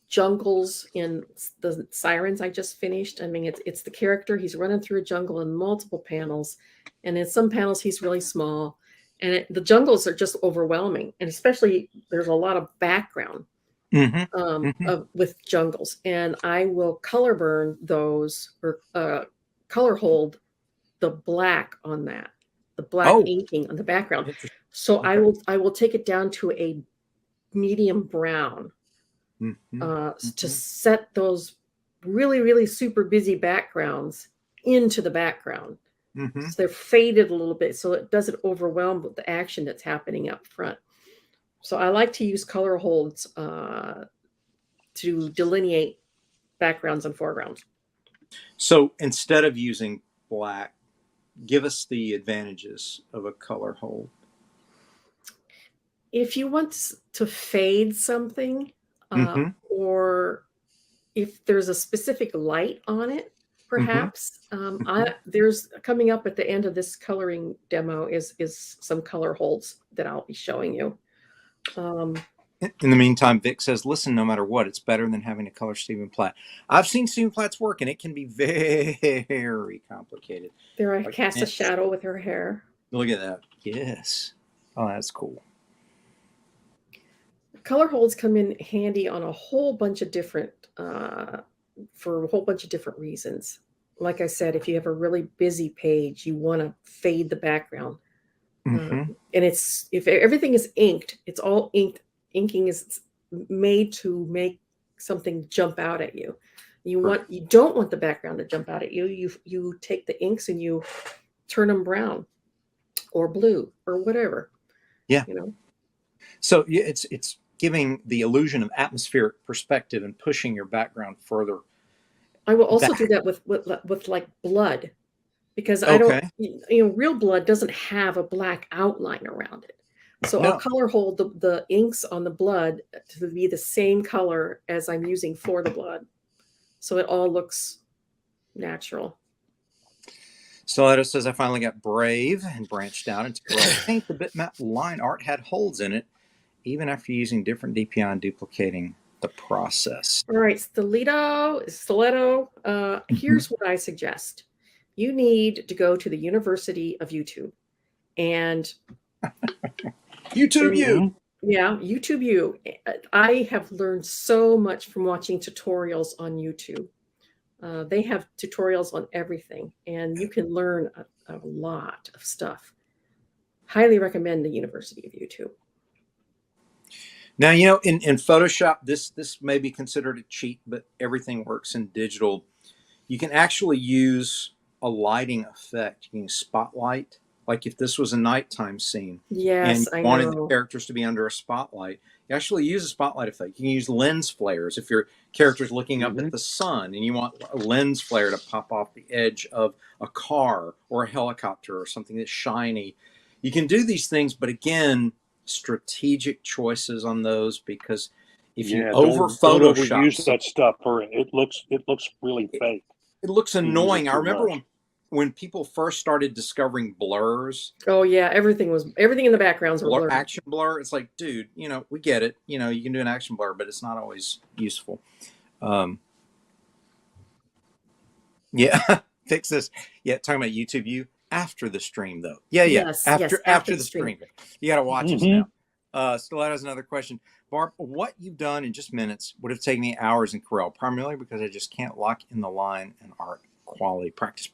jungles in the Sirens I just finished, I mean, it's the character. He's running through a jungle in multiple panels, and in some panels he's really small. And the jungles are just overwhelming, and especially there's a lot of background with jungles. And I will color burn those or color hold the black on that, the black inking on the background. So I will take it down to a medium brown to set those really, really super busy backgrounds into the background. So they're faded a little bit so it doesn't overwhelm with the action that's happening up front. So I like to use color holds to delineate backgrounds and foregrounds. So instead of using black, give us the advantages of a color hold. If you want to fade something, or if there's a specific light on it, perhaps there's coming up at the end of this coloring demo is some color holds that I'll be showing you. In the meantime, Vic says, listen, no matter what, it's better than having to color Stephen Platt. I've seen Stephen Platt's work, and it can be very complicated. There, I cast a shadow with her hair. Look at that. Yes. Oh, that's cool. Color holds come in handy on a whole bunch of different for a whole bunch of different reasons. Like I said, if you have a really busy page, you want to fade the background. And if everything is inked, it's all inked. Inking is made to make something jump out at you. You don't want the background to jump out at you. You take the inks and you turn them brown or blue or whatever. Yeah. So it's giving the illusion of atmospheric perspective and pushing your background further. I will also do that with like blood, because I don't, real blood doesn't have a black outline around it. So I'll color hold the inks on the blood to be the same color as I'm using for the blood. So it all looks natural. Stiletto says, I finally got brave and branched out into paint. The bitmap line art had holes in it, even after using different DPI and duplicating the process. All right, Stiletto, here's what I suggest. You need to go to the University of YouTube and YouTube you. Yeah, YouTube you. I have learned so much from watching tutorials on YouTube. They have tutorials on everything, and you can learn a lot of stuff. Highly recommend the University of YouTube. Now, in Photoshop, this may be considered a cheat, but everything works in digital. You can actually use a lighting effect. You can use spotlight. Like if this was a nighttime scene and you wanted the characters to be under a spotlight, you actually use a spotlight effect. You can use lens flares. If your character's looking up at the sun and you want a lens flare to pop off the edge of a car or a helicopter or something that's shiny, you can do these things. But again, strategic choices on those, because if you over Photoshop, use that stuff, or it looks really fake. It looks annoying. I remember when people first started discovering blurs. Oh yeah, everything in the backgrounds were blurred. Action blur. It's like, dude, we get it. You can do an action blur, but it's not always useful. Fix this. Yeah, talking about YouTube you after the stream though. Yes, after the stream. You got to watch us now. Stiletto has another question. Barb, what you've done in just minutes would have taken me hours in Corel, primarily because I just can't lock in the line and art quality. Practice.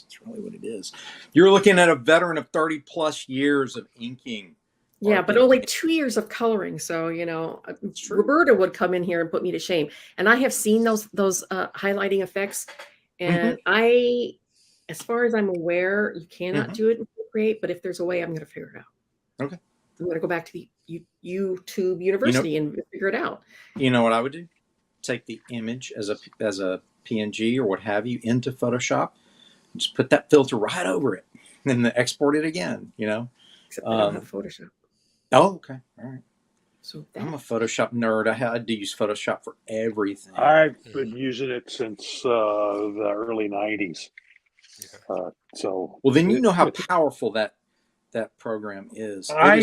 That's really what it is. You're looking at a veteran of 30 plus years of inking. Yeah, but only 2 years of coloring. So, Roberta would come in here and put me to shame. And I have seen those highlighting effects. And as far as I'm aware, you cannot do it in Procreate, but if there's a way, I'm going to figure it out. Okay. I'm going to go back to the YouTube University and figure it out. You know what I would do? Take the image as a PNG or what have you into Photoshop, and just put that filter right over it, and then export it again. Except I don't have Photoshop. Oh, okay, all right. So I'm a Photoshop nerd. I had to use Photoshop for everything. I've been using it since the early '90s. So well, then you know how powerful that program is. I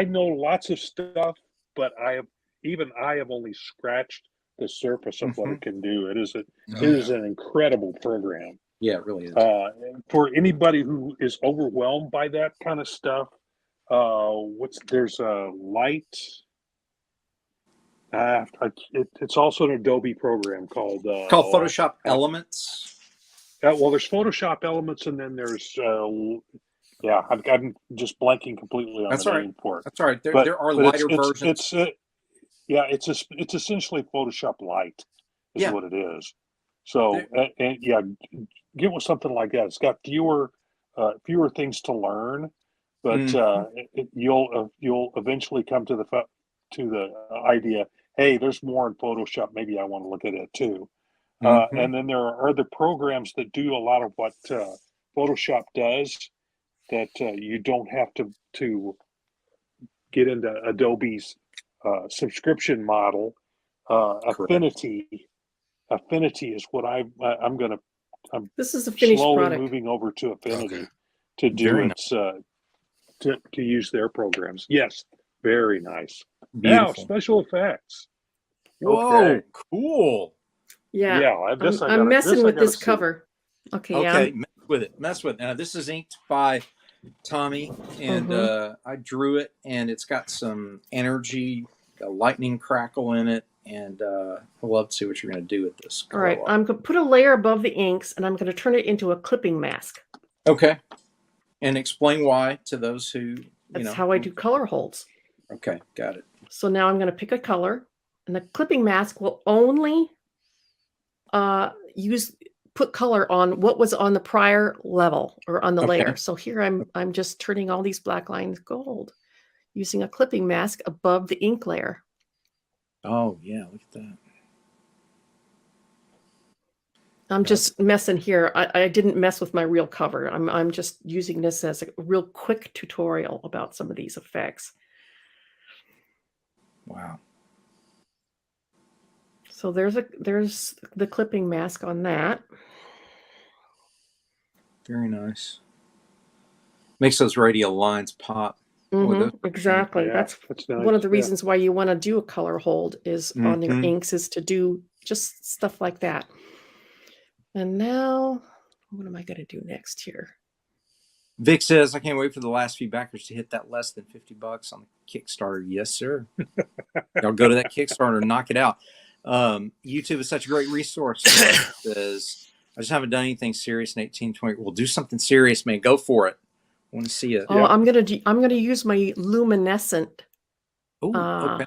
know lots of stuff, but I have only scratched the surface of what it can do. It is an incredible program. Yeah, it really is. For anybody who is overwhelmed by that kind of stuff, there's a light. It's also an Adobe program called Photoshop Elements. Well, there's Photoshop Elements, and then there's I'm just blanking completely on the name for it. That's all right. There are lighter versions. It's essentially Photoshop Light is what it is. So get with something like that. It's got fewer things to learn, but you'll eventually come to the idea. Hey, there's more in Photoshop. Maybe I want to look at it too. And then there are other programs that do a lot of what Photoshop does that you don't have to get into Adobe's subscription model. Affinity is what I'm this is a finished slowly product. moving over to Affinity to do its to use their programs. Yes, very nice. Beautiful. Now special effects. Whoa, Okay. Cool. Yeah, I'm messing with this cover. Okay, Mess with it. Now this is inked by Tommy, and I drew it, and it's got some energy, a lightning crackle in it, and I'd love to see what you're going to do with this. All right, I'm going to put a layer above the inks, and I'm going to turn it into a clipping mask. Okay, and explain why to those who That's how I do color holds. Okay, got it. So now I'm going to pick a color, and the clipping mask will only put color on what was on the prior level or on the layer. So here I'm just turning all these black lines gold using a clipping mask above the ink layer. Oh yeah, look at that. I'm just messing here. I didn't mess with my real cover. I'm just using this as a real quick tutorial about some of these effects. Wow. So there's the clipping mask on that. Very nice. Makes those radial lines pop. Exactly. Yeah, that's nice. one of the reasons why you want to do a color hold is on your inks is to do just stuff like that. And now, what am I going to do next here? Vic says, I can't wait for the last few backers to hit that less than $50 on the Kickstarter. Yes, sir. Y'all go to that Kickstarter and knock it out. YouTube is such a great resource. Says, I just haven't done anything serious in 1820. Well, do something serious, man. Go for it. I want to see it. Oh, I'm gonna use my luminescent okay.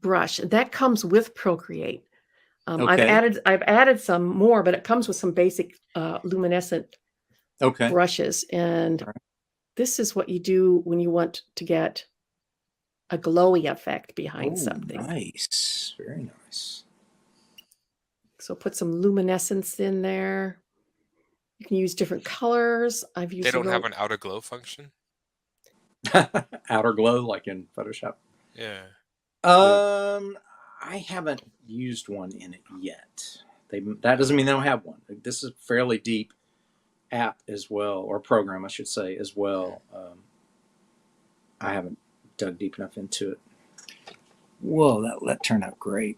brush. That comes with Procreate. I've added some more, but it comes with some basic luminescent brushes. And this is what you do when you want to get a glowy effect behind something. Nice. Very nice. So put some luminescence in there. You can use different colors. I've used. They don't have an outer glow function. Outer glow, like in Photoshop. Yeah. I haven't used one in it yet. That doesn't mean they don't have one. This is a fairly deep app as well, or program, I should say, as well. I haven't dug deep enough into it. Whoa, that turned out great.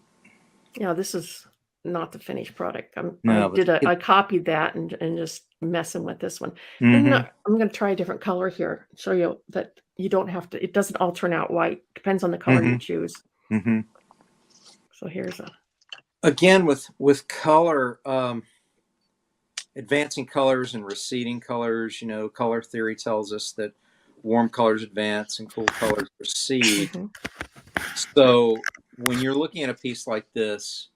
Yeah, this is not the finished product. No, I copied that and just messing with this one. And I'm going to try a different color here. Show you that you don't have to. It doesn't all turn out white. Depends on the color you choose. So here's again with color. advancing colors and receding colors. You know, color theory tells us that warm colors advance and cool colors recede. So when you're looking at a piece like this,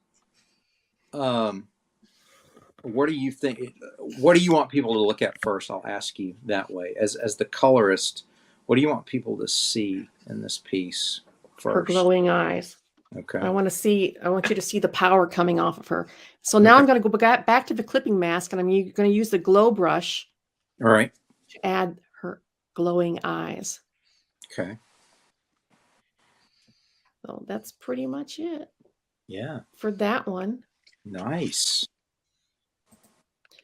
what do you think? What do you want people to look at first? I'll ask you that way. As the colorist, what do you want people to see in this piece first? Her glowing eyes. Okay. I want you to see the power coming off of her. So now I'm going to go back to the clipping mask, and I'm going to use the glow brush. All right. To add her glowing eyes. Okay. So that's pretty much it. Yeah. For that one. Nice.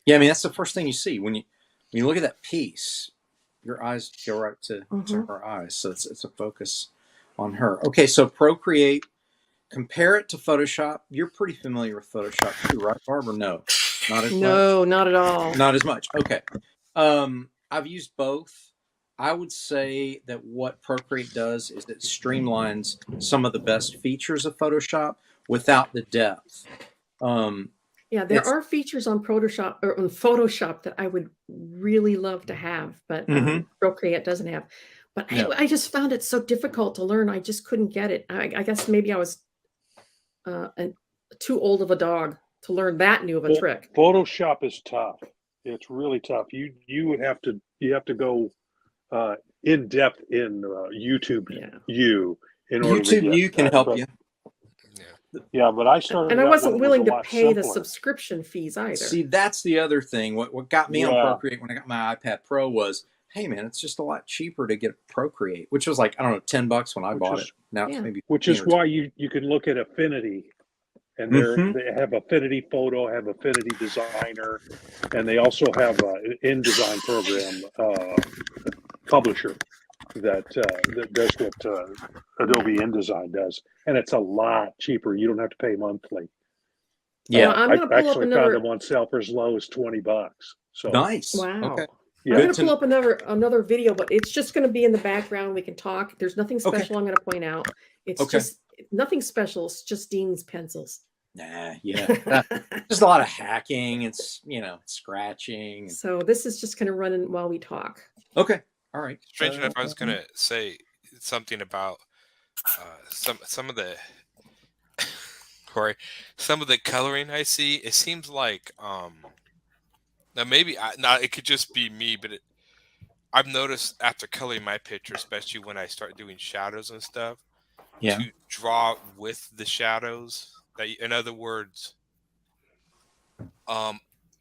Yeah, I mean, that's the first thing you see when you look at that piece. Your eyes go right to her eyes, so it's a focus on her. Okay, so Procreate, compare it to Photoshop. You're pretty familiar with Photoshop too, right, Barb? Or no? Not as much? No, not at all. Not as much. Okay. I've used both. I would say that what Procreate does is it streamlines some of the best features of Photoshop without the depth. Yeah, there are features on Photoshop that I would really love to have, but Procreate doesn't have. But I just found it so difficult to learn. I just couldn't get it. I guess maybe I was too old of a dog to learn that new of a trick. Photoshop is tough. It's really tough. You would have to go in depth in YouTube in order to YouTube U can help you. Yeah, but I started. And I wasn't willing to pay the subscription fees either. See, that's the other thing. What got me on Procreate when I got my iPad Pro was, hey man, it's just a lot cheaper to get Procreate, which was like, I don't know, $10 when I bought it. Now it's maybe. Which is why you can look at Affinity, and they have Affinity Photo, have Affinity Designer, and they also have an InDesign program publisher that does what Adobe InDesign does, and it's a lot cheaper. You don't have to pay monthly. Yeah, I actually found them on sale for as low as $20. So nice. Wow. Okay. Yeah. I'm going to pull up another video, but it's just going to be in the background. We can talk. There's nothing special I'm going to point out. It's just nothing special. It's just Dean's pencils. Nah, yeah. There's a lot of hacking. It's, scratching. So this is just going to run in while we talk. Okay. All right. Strange enough, I was going to say something about some of the Corey, some of the coloring I see. It seems like now maybe it could just be me, but I've noticed after coloring my picture, especially when I start doing shadows and stuff, to draw with the shadows. That, in other words, how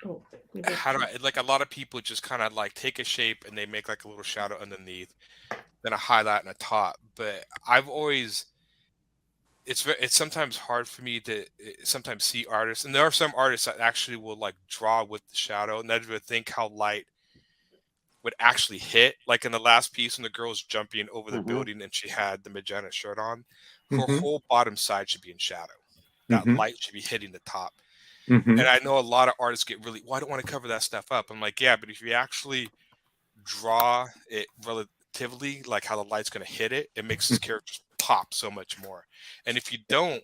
do I, like, a lot of people just kind of like take a shape and they make like a little shadow underneath, then a highlight and a top. But I've always, it's sometimes hard for me to sometimes see artists, and there are some artists that actually will like draw with the shadow and never think how light would actually hit. Like in the last piece when the girl's jumping over the building and she had the magenta shirt on, her whole bottom side should be in shadow. That light should be hitting the top. And I know a lot of artists get really, I don't want to cover that stuff up. I'm like, yeah, but if you actually draw it relatively, like how the light's going to hit it, it makes this character pop so much more. And if you don't,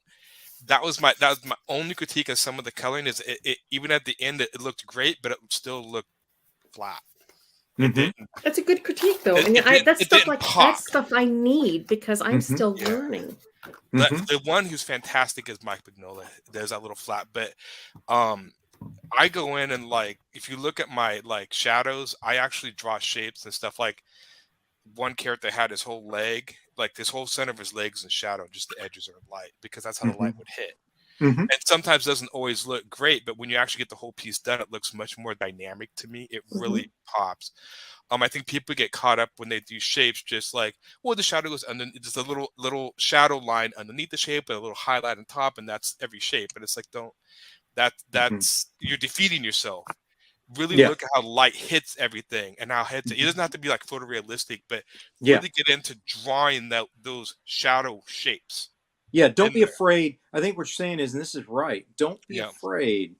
that was my only critique of some of the coloring is it even at the end, it looked great, but it still looked flat. That's a good critique, though. That's stuff I need because I'm still learning. The one who's fantastic is Mike Mignola. There's that little flat, but I go in and, like, if you look at my like shadows, I actually draw shapes and stuff. Like one character had his whole leg, like this whole center of his legs in shadow, just the edges are light because that's how the light would hit. And sometimes doesn't always look great, but when you actually get the whole piece done, it looks much more dynamic to me. It really pops. I think people get caught up when they do shapes, just like, well, the shadow goes under, just a little shadow line underneath the shape and a little highlight on top, and that's every shape. And it's like, that's you're defeating yourself. Really look at how light hits everything and how it doesn't have to be like photorealistic, but really get into drawing those shadow shapes. Yeah, don't be afraid. I think what you're saying is, and this is right, don't be afraid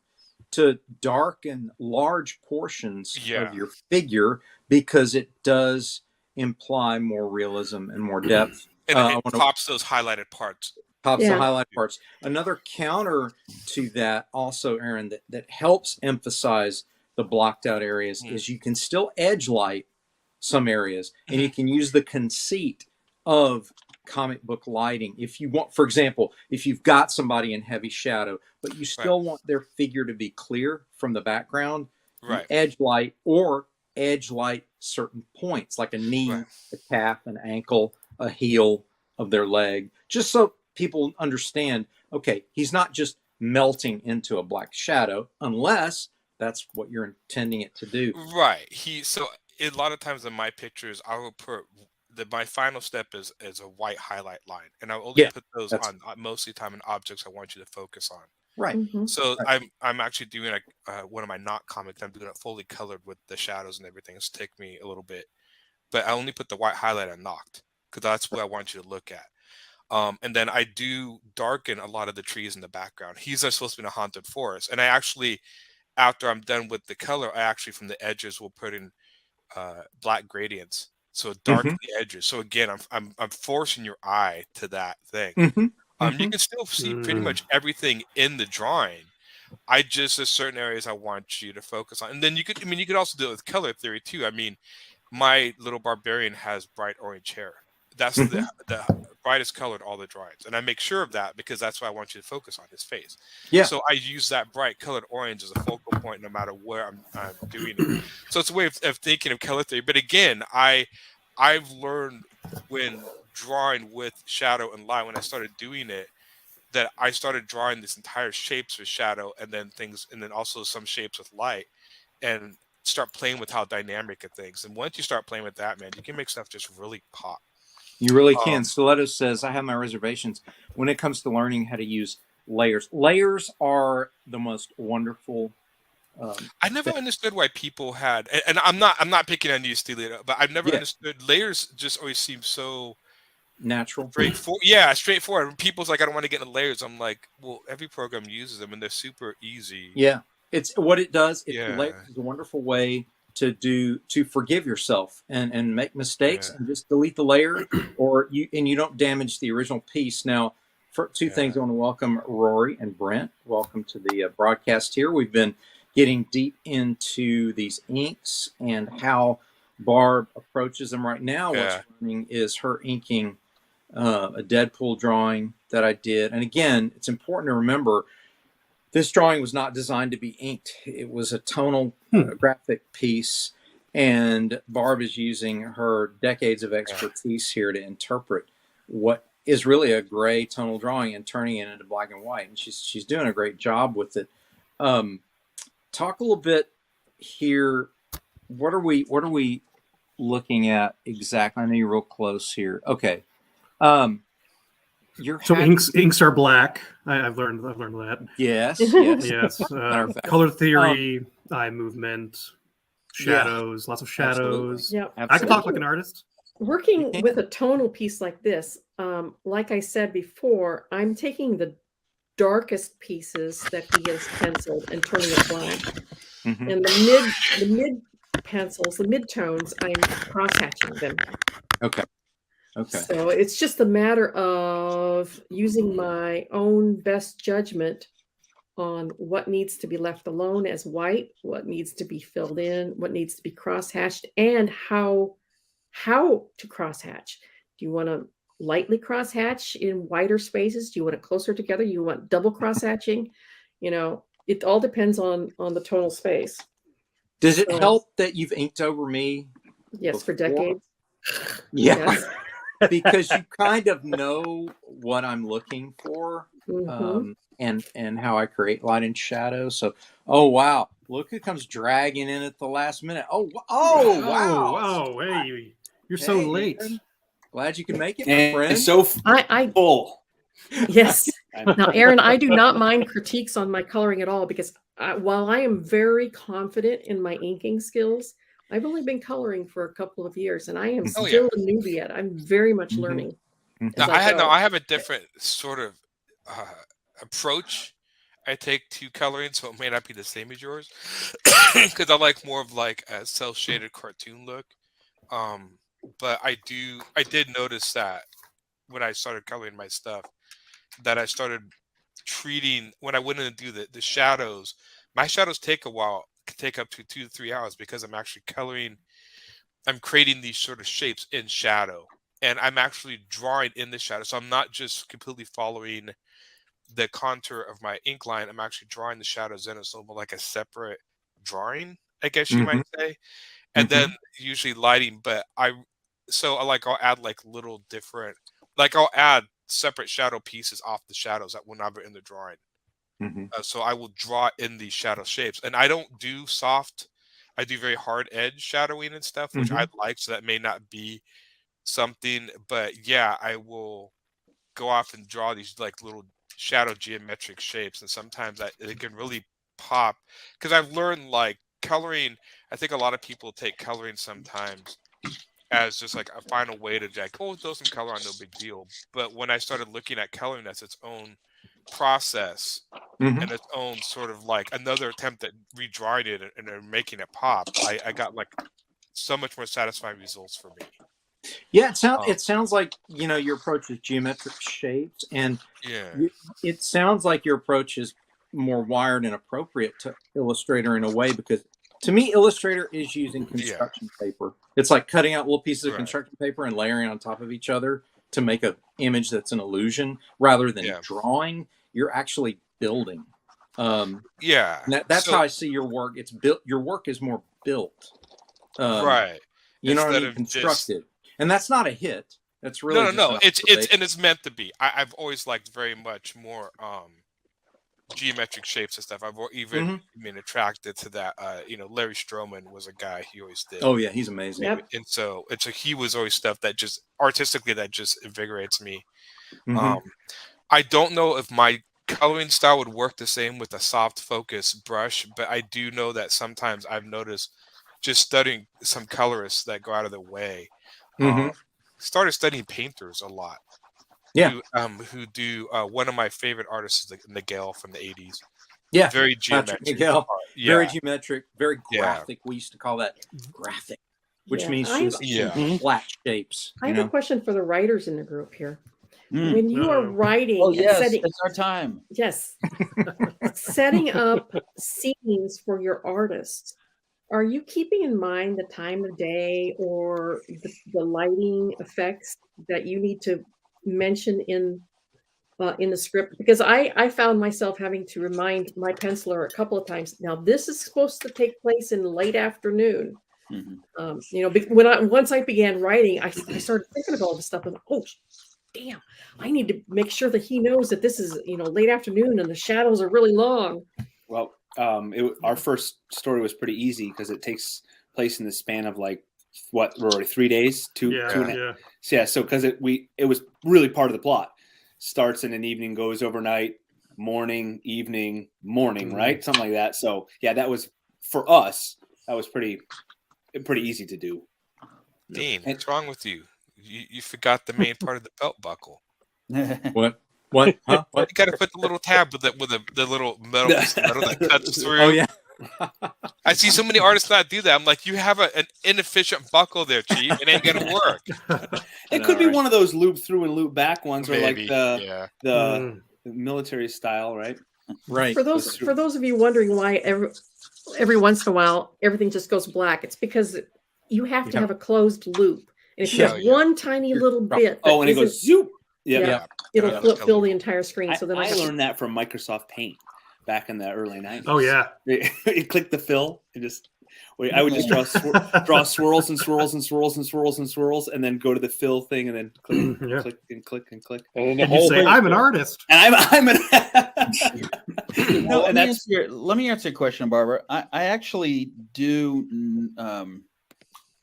to darken large portions of your figure because it does imply more realism and more depth. And it pops those highlighted parts. The highlight parts. Another counter to that also, Aaron, that helps emphasize the blocked out areas is you can still edge light some areas, and you can use the conceit of comic book lighting. If you want, for example, if you've got somebody in heavy shadow, but you still want their figure to be clear from the background, you edge light or edge light certain points, like a knee, a calf, an ankle, a heel of their leg, just so people understand, okay, he's not just melting into a black shadow, unless that's what you're intending it to do. Right. So a lot of times in my pictures, I will put my final step is a white highlight line, and I only put those on mostly time in objects I want you to focus on. Right. So I'm actually doing one of my not comics. I'm doing it fully colored with the shadows and everything. It's take me a little bit, but I only put the white highlight on knocked because that's what I want you to look at. And then I do darken a lot of the trees in the background. He's supposed to be in a haunted forest, and I actually, after I'm done with the color, I actually from the edges will put in black gradients, so darken the edges. So again, I'm forcing your eye to that thing. You can still see pretty much everything in the drawing. There's certain areas I want you to focus on, and then you could also do it with color theory too. I mean, my little barbarian has bright orange hair. That's the brightest color in all the drawings, and I make sure of that because that's what I want you to focus on, his face. So I use that bright colored orange as a focal point no matter where I'm doing it. So it's a way of thinking of color theory. But again, I've learned when drawing with shadow and light, when I started doing it, that I started drawing this entire shapes with shadow and then also some shapes with light, and start playing with how dynamic of things. And once you start playing with that, man, you can make stuff just really pop. You really can. Stiletto says, I have my reservations when it comes to learning how to use layers. Layers are the most wonderful. I never understood why people had, and I'm not picking on you, Stiletto, but I've never understood layers. Just always seem so natural, straightforward. When people's like, I don't want to get into layers. I'm like, well, every program uses them, and they're super easy. Yeah, it's what it does. Layers is a wonderful way to forgive yourself and make mistakes and just delete the layer, or you don't damage the original piece. Now, for two things, I want to welcome Rory and Brent. Welcome to the broadcast here. We've been getting deep into these inks and how Barb approaches them right now. What's happening is her inking a Deadpool drawing that I did. And again, it's important to remember this drawing was not designed to be inked. It was a tonal graphic piece, and Barb is using her decades of expertise here to interpret what is really a gray tonal drawing and turning it into black and white. And she's doing a great job with it. Talk a little bit here. What are we looking at exactly? I know you're real close here. Okay. Inks are black. I've learned that. Yes. Color theory, eye movement, shadows, lots of shadows. Yeah, I can talk like an artist. Working with a tonal piece like this, like I said before, I'm taking the darkest pieces that he has penciled and turning it black. And the mid pencils, the mid tones, I'm cross-hatching them. Okay. So it's just a matter of using my own best judgment on what needs to be left alone as white, what needs to be filled in, what needs to be cross-hatched, and how to cross-hatch. Do you want to lightly cross-hatch in wider spaces? Do you want it closer together? You want double cross-hatching? It all depends on the tonal space. Does it help that you've inked over me? Yes, for decades. Yeah. Yes. Because you kind of know what I'm looking for, and how I create light and shadow. So, oh wow, look who comes dragging in at the last minute. Oh wow! Hey, you're so late. Man. Glad you can make it, my friend. It's so full. Yes. Now, Aaron, I do not mind critiques on my coloring at all, because while I am very confident in my inking skills, I've only been coloring for a couple of years, and I am still a newbie at it. I'm very much learning. I have a different sort of approach I take to coloring, so it may not be the same as yours, because I like more of like a cel-shaded cartoon look. But I did notice that when I started coloring my stuff, that I started treating, when I went in to do the shadows, my shadows take a while take up to 2 to 3 hours because I'm actually coloring. I'm creating these sort of shapes in shadow, and I'm actually drawing in the shadow. So I'm not just completely following the contour of my ink line. I'm actually drawing the shadows in. It's a little like a separate drawing, I guess you might say. And then usually lighting, but I'll add like little different, like I'll add separate shadow pieces off the shadows that were never in the drawing. So I will draw in these shadow shapes, and I don't do soft. I do very hard edge shadowing and stuff, which I like. So that may not be something, but yeah, I will go off and draw these like little shadow geometric shapes, and sometimes it can really pop because I've learned like coloring. I think a lot of people take coloring sometimes as just like a final way to like, oh, throw some color on, no big deal. But when I started looking at coloring as its own process and its own sort of like another attempt at redrawing it and making it pop, I got like so much more satisfying results for me. Yeah, it sounds like, you know, your approach is geometric shapes, and it sounds like your approach is more wired and appropriate to Illustrator in a way, because to me, Illustrator is using construction paper. It's like cutting out little pieces of construction paper and layering on top of each other to make an image that's an illusion rather than drawing. You're actually building. That's how I see your work. It's built. Your work is more built. Right. You know what I mean? Constructed. And that's not a hit. That's really no. It's meant to be. I've always liked very much more geometric shapes and stuff. I've even been attracted to that. You know, Larry Stroman was a guy he always did. Oh yeah, he's amazing. Yep. And so he was always stuff that just artistically that just invigorates me. I don't know if my coloring style would work the same with a soft focus brush, but I do know that sometimes I've noticed just studying some colorists that go out of their way. Started studying painters a lot. Who do one of my favorite artists is Miguel from the 80s. Yeah, very geometric. Miguel, very geometric, very graphic. We used to call that graphic, which means just flat shapes. I have a question for the writers in the group here. When you are writing, it's our time. Yes, setting up scenes for your artists. Are you keeping in mind the time of day or the lighting effects that you need to mention in the script? Because I found myself having to remind my penciler a couple of times. Now this is supposed to take place in late afternoon. You know, once I began writing, I started thinking of all this stuff. And oh, damn! I need to make sure that he knows that this is, you know, late afternoon and the shadows are really long. Well, our first story was pretty easy because it takes place in the span of like what, Rory, 3 days, two and a half. So because it was really part of the plot. Starts in an evening, goes overnight, morning, evening, morning, right? Something like that. So yeah, that was for us. That was pretty easy to do. Dean, what's wrong with you? You forgot the main part of the belt buckle. What? Huh? What? You got to put the little tab with the little metal that cuts through. Oh yeah. I see so many artists not do that. I'm like, you have an inefficient buckle there, Chief. It ain't gonna work. It could be one of those loop through and loop back ones, or like the military style, right? Right. For those of you wondering why every once in a while everything just goes black, it's because you have to have a closed loop, and if you have one tiny little bit, and it goes zoop. It'll fill the entire screen. So then I learned that from Microsoft Paint back in the early 90s. Oh yeah, you click the fill and just. I would just draw swirls and swirls and swirls and swirls and swirls, and then go to the fill thing, and then click and click and click. And you say, "I'm an artist." And I'm an. Let me answer your question, Barbara. I actually do.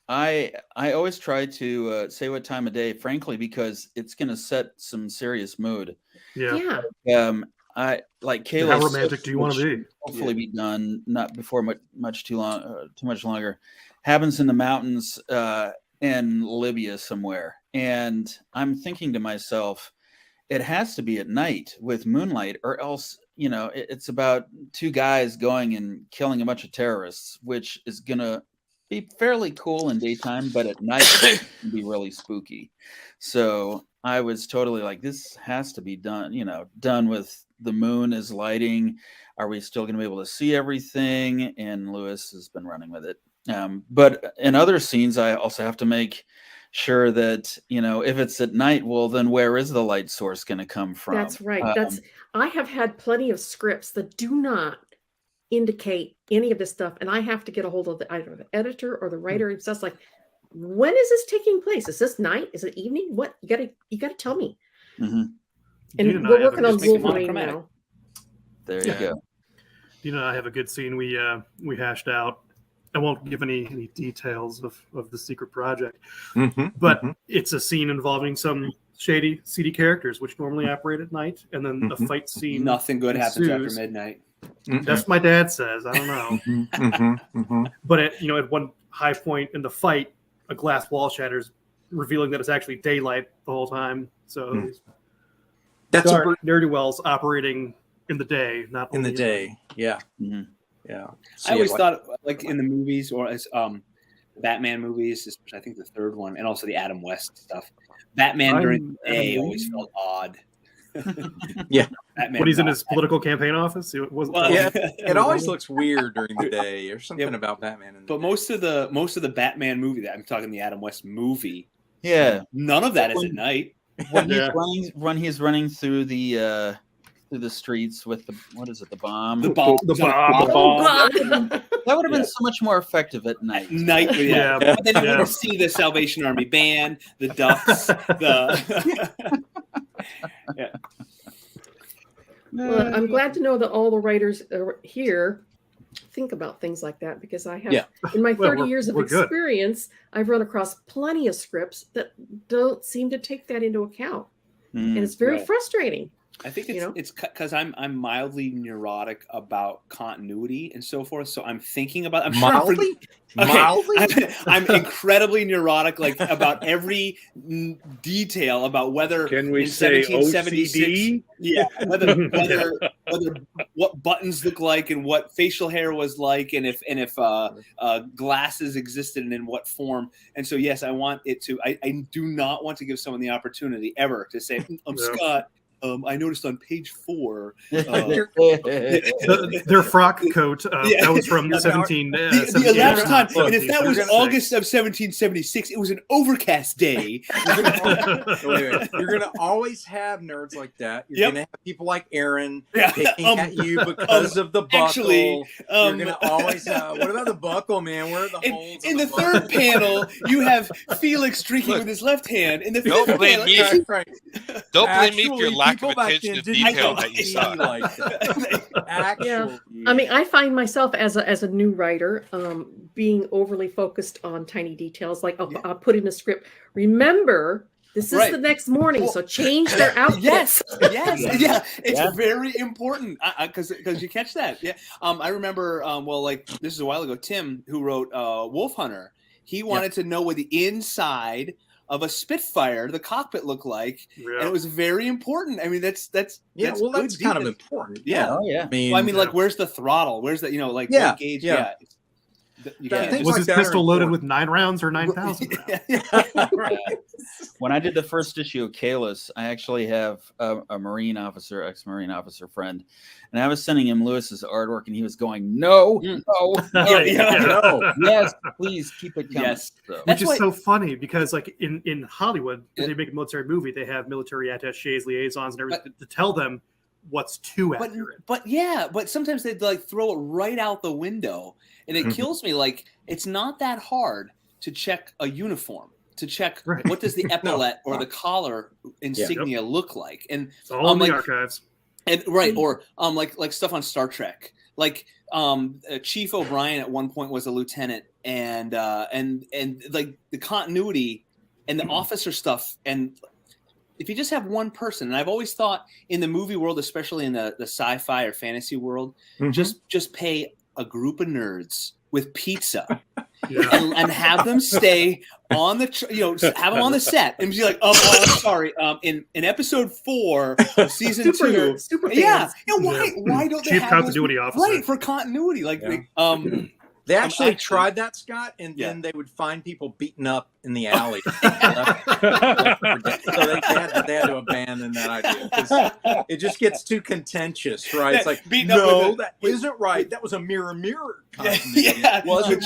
I always try to say what time of day, frankly, because it's going to set some serious mood. Yeah. I like Kayla. How romantic do you want to be? Hopefully, be done not before much too much longer. Happens in the mountains in Libya somewhere, and I'm thinking to myself, it has to be at night with moonlight, or else it's about two guys going and killing a bunch of terrorists, which is gonna be fairly cool in daytime, but at night it can be really spooky. So I was totally like, this has to be done, done with the moon is lighting. Are we still going to be able to see everything? And Lewis has been running with it. But in other scenes, I also have to make sure that, if it's at night, well, then where is the light source going to come from? That's right. I have had plenty of scripts that do not indicate any of this stuff, and I have to get a hold of either the editor or the writer. It's just like, when is this taking place? Is this night? Is it evening? What you gotta tell me. Mm-hmm. And we're working on Wolverine now. There you go. I have a good scene we hashed out. I won't give any details of the secret project, but it's a scene involving some shady, seedy characters, which normally operate at night, and then the fight scene. Nothing good happens after midnight. That's what my dad says. I don't know. But at one high point in the fight, a glass wall shatters, revealing that it's actually daylight the whole time. So that's dirty wells operating in the day, not in the day. Yeah. Mm-hmm. Yeah. I always thought, like in the movies or as Batman movies, especially I think the third one, and also the Adam West stuff. Batman during the day always felt odd. Yeah. Batman when he's in his political campaign office, it always looks weird during the day. There's something about Batman. But most of the Batman movie, that I'm talking the Adam West movie, none of that is at night. When he's running through the streets with the the bomb. The bomb. That would have been so much more effective at night. Yeah. But then you would see the Salvation Army band, the Ducks, Well, I'm glad to know that all the writers here think about things like that, because I have, in my 30 years of experience, I've run across plenty of scripts that don't seem to take that into account, and it's very frustrating. I think it's because I'm mildly neurotic about continuity and so forth. So I'm thinking about mildly. I'm incredibly neurotic, about every detail about whether can we say 1776, whether what buttons look like and what facial hair was like, and if glasses existed and in what form. And so yes, I want it to. I do not want to give someone the opportunity ever to say, "I'm Scott. I noticed on page 4 their frock coat that was from the elapsed time. And if that was August of 1776, it was an overcast day. You're going to always have nerds like that. You're going to have people like Aaron picking at you because of the buckle. Actually, you're going to always what about the buckle, man? Where are the holes? In the third panel, you have Felix drinking with his left hand. In the fifth panel, don't blame me for your lack of attention to detail that you saw. I mean, I find myself as a new writer being overly focused on tiny details. Like I'll put in a script. Remember, this is the next morning, so change their outfits. Yes, it's very important because you catch that. Yeah, I remember. This is a while ago. Tim, who wrote Wolf Hunter, he wanted to know what the inside of a Spitfire, the cockpit looked like, and it was very important. I mean, that's kind of important. Yeah. Oh, yeah. I mean, where's the throttle? Where's the what gauge? Yeah. Was his pistol loaded with 9 rounds or 9,000? When I did the first issue of Kalis, I actually have a Marine officer, ex-Marine officer friend, and I was sending him Lewis's artwork, and he was going, no, yes, please keep it coming. Yes. Which is so funny because, in Hollywood, if they make a military movie, they have military attachés, liaisons, and everything to tell them what's too accurate. But sometimes they throw it right out the window, and it kills me. It's not that hard to check a uniform, to check what does the epaulette or the collar insignia look like, and it's all in the archives. And or like stuff on Star Trek, Chief O'Brien at one point was a lieutenant, and the continuity and the officer stuff, and if you just have one person, and I've always thought in the movie world, especially in the sci-fi or fantasy world, just pay a group of nerds with pizza and have them stay on the have them on the set and be like, I'm sorry, in episode 4 of season 2, why don't they Chief have continuity officer for continuity? They actually tried that, Scott, and then they would find people beaten up in the alley. So they had to abandon that idea because it just gets too contentious, right? It's like, no, that isn't right. That was a mirror. Wasn't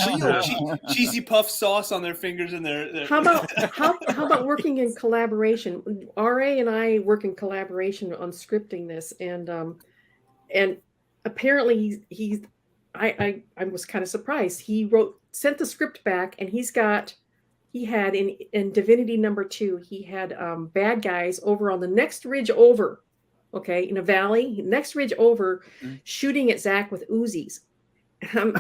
cheesy puff sauce on their fingers and their. How about working in collaboration? RA and I work in collaboration on scripting this, and apparently he's. I was kind of surprised. He sent the script back, and he had in Divinity #2, he had bad guys over on the next ridge over, okay, in a valley, next ridge over, shooting at Zach with Uzis. And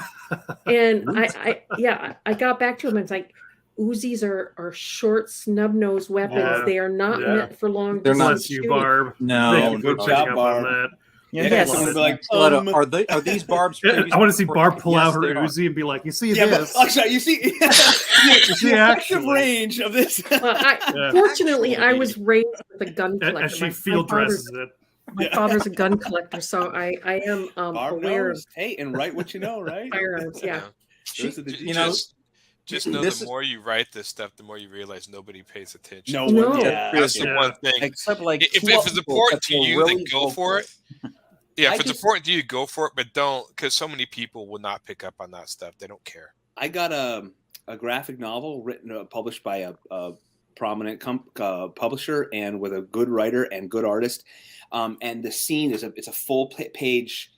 I got back to him and it's like, Uzis are short, snub-nosed weapons. Yeah. They are not meant for long Bless distance you, shooting. Barb. No, good job, Barb. Yes. Like, are these Barb's? I want to see Barb pull out her Uzi and be like, "You see this? But, you see, you see the actually range of this." Fortunately, I was raised with a gun collector. As she field dresses it. My father's a gun collector, so I am Barb aware knows. Hey, and write what you know, right? Firearms, yeah. Just know the more you write this stuff, the more you realize nobody pays attention. No. That's the one thing. Except like if it's important to you, then go for it. Yeah, if it's important to you, go for it, but don't, because so many people will not pick up on that stuff. They don't care. I got a graphic novel published by a prominent publisher and with a good writer and good artist. And the scene it's a full page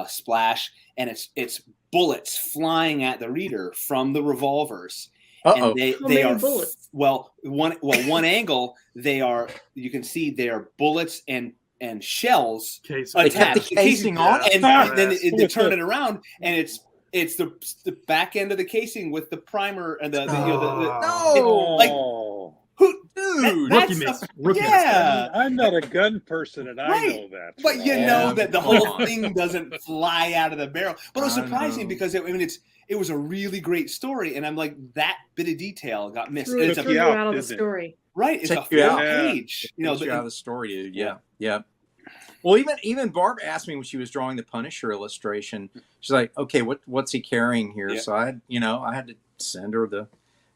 splash, and it's bullets flying at the reader from the revolvers. And they are bullets. One angle you can see they are bullets and shells attached to casing on, and then they turn it around, and it's the back end of the casing with the primer and the I'm not a gun person, and I know that. But you know that the whole thing doesn't fly out of the barrel. But it was surprising because it was a really great story, and I'm like, that bit of detail got missed. It took you out of the story, right? It's a full page. You know, out of the story, dude. Yeah. Well, even Barb asked me when she was drawing the Punisher illustration. She's like, "Okay, what's he carrying here?" Yeah. So I had to send her the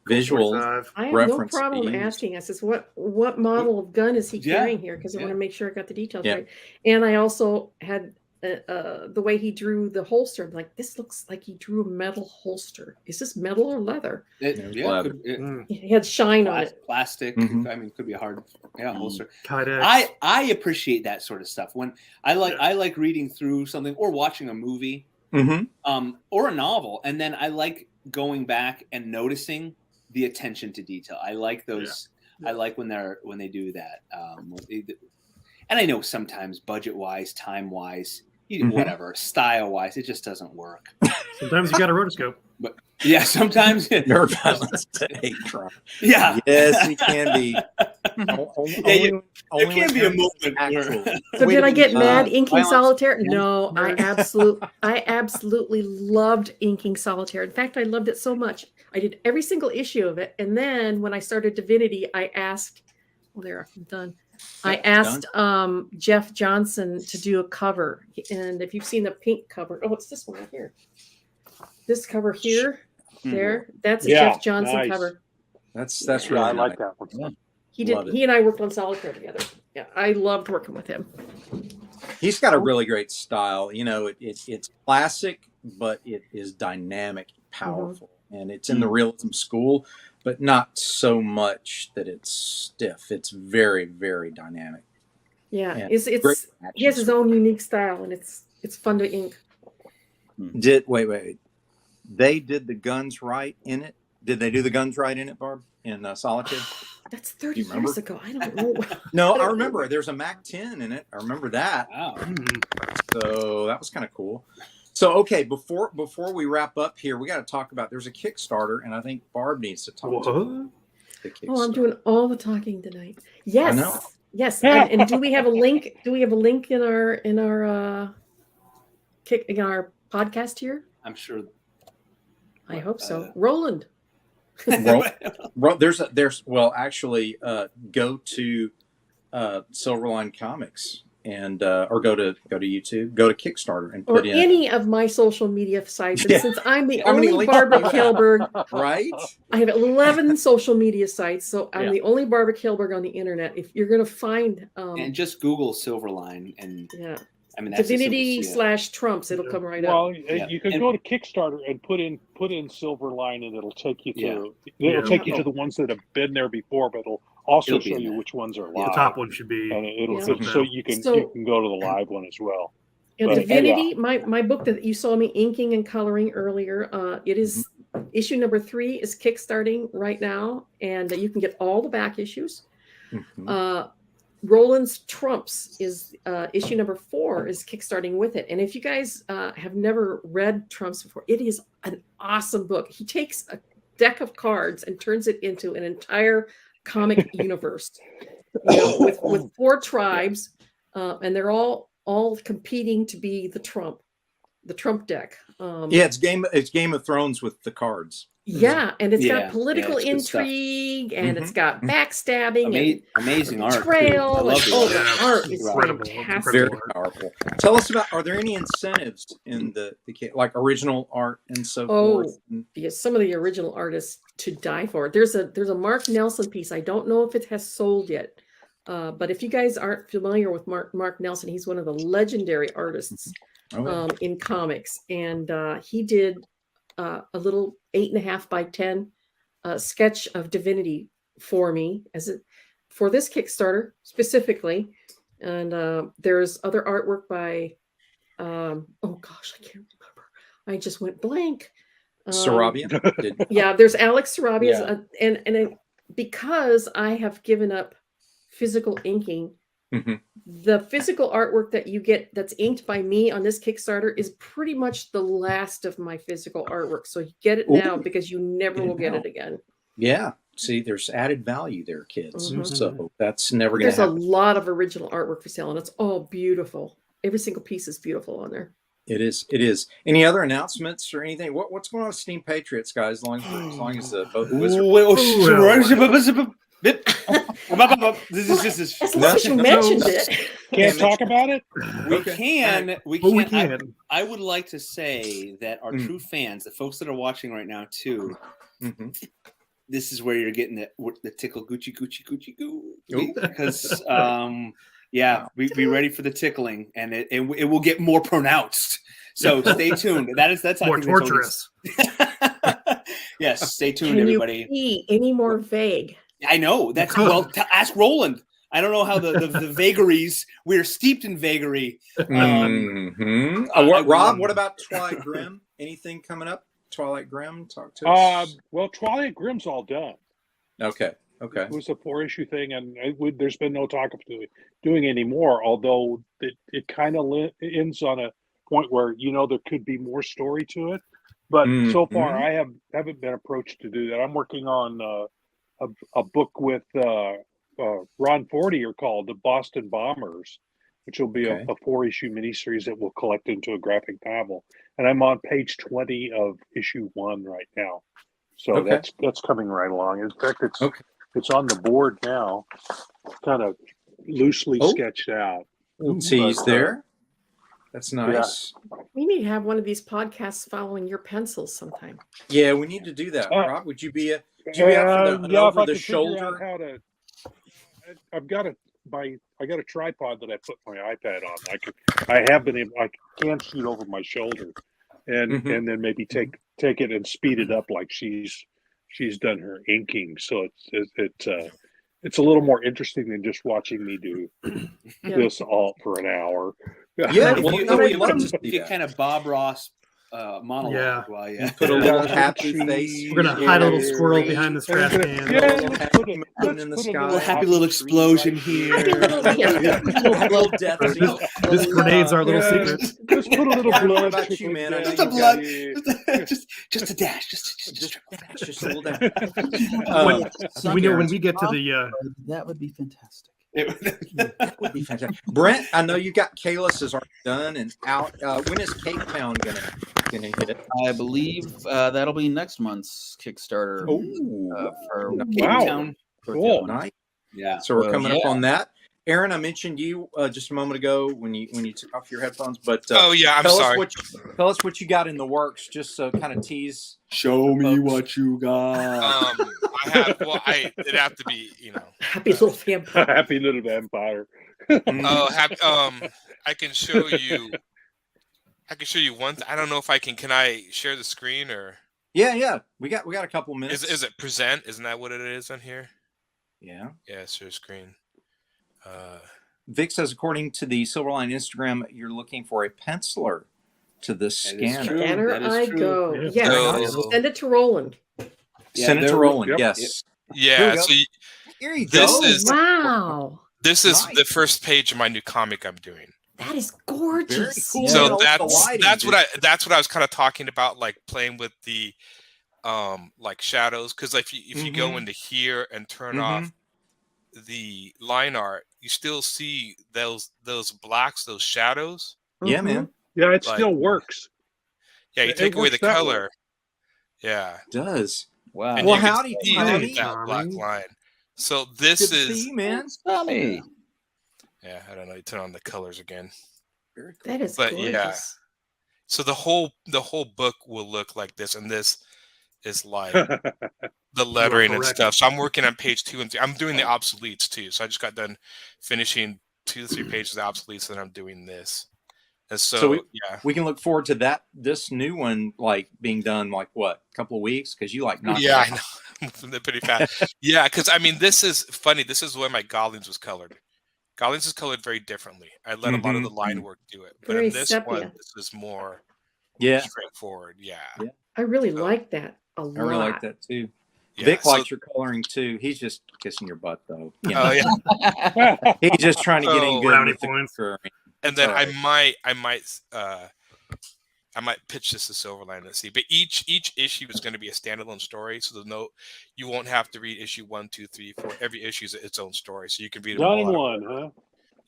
visual reference. I have no problem asking. I says, "What model of gun is he carrying here?" Because I want to make sure I got the details right. And I also had the way he drew the holster. I'm like, this looks like he drew a metal holster. Is this metal or leather? He had shine on it. Plastic. I mean, could be a hard holster. Kydex. I appreciate that sort of stuff. When I like reading through something or watching a movie, or a novel, and then I like going back and noticing the attention to detail. I like those. I like when they do that. And I know sometimes budget-wise, time-wise, whatever, style-wise, it just doesn't work. Sometimes you got a rotoscope. But yeah, sometimes nerve balance. Yeah. Yes, it can be. There can be a movement. So did I get mad inking solitaire? No, I absolutely loved inking solitaire. In fact, I loved it so much. I did every single issue of it. And then when I started Divinity, I asked, I'm done. I asked Jeff Johnson to do a cover. And if you've seen the pink cover, it's this one right here. This cover here, there, that's a Jeff Johnson cover. That's really I like that one. Yeah. He and I worked on Solitaire together. Yeah, I loved working with him. He's got a really great style. You know, it's classic, but it is dynamic, powerful, and it's in the realism school, but not so much that it's stiff. It's very, very dynamic. Yeah, he has his own unique style, and it's fun to ink. Wait. They did the guns right in it. Did they do the guns right in it, Barb? In Solitude? That's 30 years ago. I don't know. No, I remember. There's a Mac 10 in it. I remember that. Wow. So that was kind of cool. So, okay, before we wrap up here, we got to talk about, there's a Kickstarter, and I think Barb needs to talk about the Kickstarter. Oh, I'm doing all the talking tonight. Yes. I know. Yes. And do we have a link? Do we have a link in our podcast here? I'm sure. I hope so. Roland. There's go to Silverline Comics and or go to YouTube, go to Kickstarter and or put in any of my social media sites. And Yeah. since I'm the How many only links Barbara do you have? Kaalberg, right? I have 11 social media sites, so I'm Yeah. the only Barbara Kaalberg on the internet. If you're going to find, and just Google Silverline, and yeah, I mean that's Divinity / Trumps, it'll come right Well, up. you can go to Kickstarter and put in Silverline, and it'll take you to Yeah. take you to the ones that have been there before, but it'll also It'll be show in you there. which ones are The live. top one should be. And it'll Yeah. so you can go to the live one as well. And But, Divinity, my book that you saw me inking and coloring earlier, it is issue number 3 is kickstarting right now, and you can get all the back issues. Roland's Trumps is issue number 4 is kickstarting with it. And if you guys have never read Trumps before, it is an awesome book. He takes a deck of cards and turns it into an entire comic universe, with 4 tribes, and they're all competing to be the Trump deck. It's Game of Thrones with the cards. Yeah, and it's got Yeah, political it's good stuff. intrigue, and it's got backstabbing and amazing art. betrayal. I love And, it. the art is Incredible. fantastic. Very powerful. Tell us are there any incentives in the like original art and so forth? Because some of the original artists to die for. There's a Mark Nelson piece. I don't know if it has sold yet, but if you guys aren't familiar with Mark Nelson, he's one of the legendary artists in comics, and he did a little 8.5 by 10 sketch of Divinity for me for this Kickstarter specifically. And there's other artwork by oh gosh, I can't remember. I just went blank. Sarabia. Yeah, there's Alex Sarabia, Yeah. and because I have given up physical inking, the physical artwork that you get that's inked by me on this Kickstarter is pretty much the last of my physical artwork. So you get it now because you never will get it again. Yeah. See, there's added value there, kids. So that's never going to There's happen. a lot of original artwork for sale, and it's all beautiful. Every single piece is beautiful on there. It is. It is. Any other announcements or anything? What's going on with Steam Patriots, guys? As long as both This is as long as you mentioned it. Can't talk about it? We can. I would like to say that our true fans, the folks that are watching right now too, this is where you're getting the tickle Gucci goo. Because be ready for the tickling, and it will get more pronounced. So stay tuned. That's more torturous. Yes, stay tuned, Can everybody. you be any more vague? I know that's ask Roland. I don't know how the vagaries. We're steeped in vagary. Rob, what about Twilight Grim? Anything coming up? Twilight Grim, talk to us. Well, Twilight Grim's all done. Okay. It was a 4-issue thing, and there's been no talk of doing any more. Although it kind of ends on a point where there could be more story to it. But so far, I haven't been approached to do that. I'm working on a book with Ron Fortier called The Boston Bombers, which will be a 4-issue miniseries that will collect into a graphic novel. And I'm on page 20 of issue 1 right now. So that's coming right along. In fact, it's on the board now, kind of loosely sketched out. He's there. That's nice. Yeah. We need to have one of these podcasts following your pencils sometime. Yeah, we need to do that. Rob, would you be up for over the shoulder? I've got a tripod that I put my iPad on. I can shoot over my shoulder, and then maybe take it and speed it up like she's done her inking. So it's a little more interesting than just watching me do this all for an hour. Yeah, if you kind of Bob Ross monologue while you put a little happy face. We're gonna hide a little squirrel behind this trash can. A little happy little explosion here. Little death. This grenade's our little secret. Just put a little blood. About you, man? Just a blood. Just a dash. Just a little dash. We know when we get to the. That would be fantastic. That would be fantastic. Brent, I know you got Kalis is already done and out. When is Cape Town gonna hit it? I believe that'll be next month's Kickstarter. Oh, for wow! Town. Cool, nice. Yeah. So we're coming up on that. Aaron, I mentioned you just a moment ago when you took off your headphones, but oh yeah, I'm sorry. Tell us what you got in the works, just so kind of tease. Show me what you got. I have. Well, it'd have to be, Happy little vampire. Happy little vampire. I can show you. I can show you one. I don't know if I can. Can I share the screen or? Yeah. We got a couple minutes. Is it present? Isn't that what it is on here? Yeah. Yeah, share screen. Vic says, according to the Silverline Instagram, you're looking for a penciler to the scanner. Scanner I go. Yeah. Send it to Roland. Send it to Roland. Yes. Yeah. So here you go. Wow. This is the first page of my new comic I'm doing. That is gorgeous. Very cool. So that's what I was kind of talking about, like playing with the like shadows, because if you go into here and turn off the line art, you still see those blacks, those shadows. Yeah, man. Yeah, it still works. Yeah, you take away the color. Yeah, it does. Wow. Well, howdy, that black line. So this is man. Tommy. Yeah, I don't know. You turn on the colors again. Very cool. That is gorgeous. Yeah. So the whole book will look like this, and this is like the lettering and stuff. So I'm working on page 2 and 3. I'm doing the obsoletes too. So I just got done finishing 2 to 3 pages of obsoletes, and I'm doing this. And so we can look forward to this new one like being done like what, a couple of weeks, because you like knocked I know. They're pretty fast. Yeah, because I mean, this is funny. This is the way my Goblins was colored. Goblins is colored very differently. I let a lot of the line work do it, but Very in this sepia. one, this is more straightforward. Yeah. I really like that a lot. I really like that too. Yeah, Vic likes your coloring too. He's just kissing your butt though. You know? Oh yeah. He's just trying to get in good brownie with the points. coloring. And then I might pitch this to Silverline. Let's see. But each issue is going to be a standalone story, so you won't have to read issue 1, 2, 3, 4. Every issue is its own story, so you can read them all. 9-1, huh?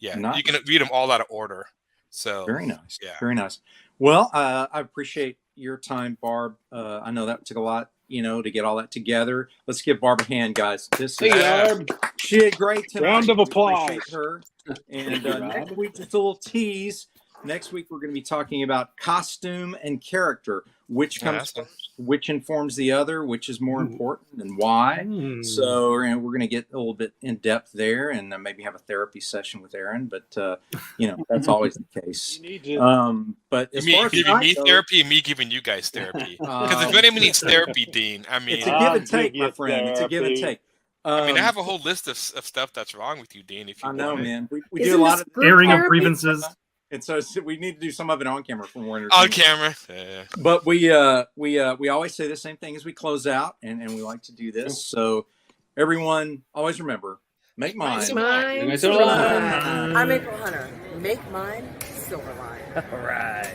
Yeah, Nice. you can read them all out of order. So Very nice. Yeah. Very nice. Well, I appreciate your time, Barb. I know that took a lot, to get all that together. Let's give Barb a hand, guys. She did great tonight. Round of We applause. appreciate her. And next week, just a little tease. Next week, we're going to be talking about costume and character, which comes first, which informs the other, which is more important, and why. So we're going to get a little bit in depth there, and maybe have a therapy session with Aaron. But that's always the case. But as far as giving me therapy and me giving you guys therapy, because if anyone needs therapy, Dean, I mean, it's a give and take, my friend. It's a give and take. I mean, I have a whole list of stuff that's wrong with you, Dean. If you I know, want man, we do a lot of airing of grievances. And so we need to do some of it on camera for more on entertainment. camera. Yeah. But we always say the same thing as we close out, and we like to do this. So everyone, always remember, make mine. Silverline. I'm April Hunter. Make mine Silverline. All right.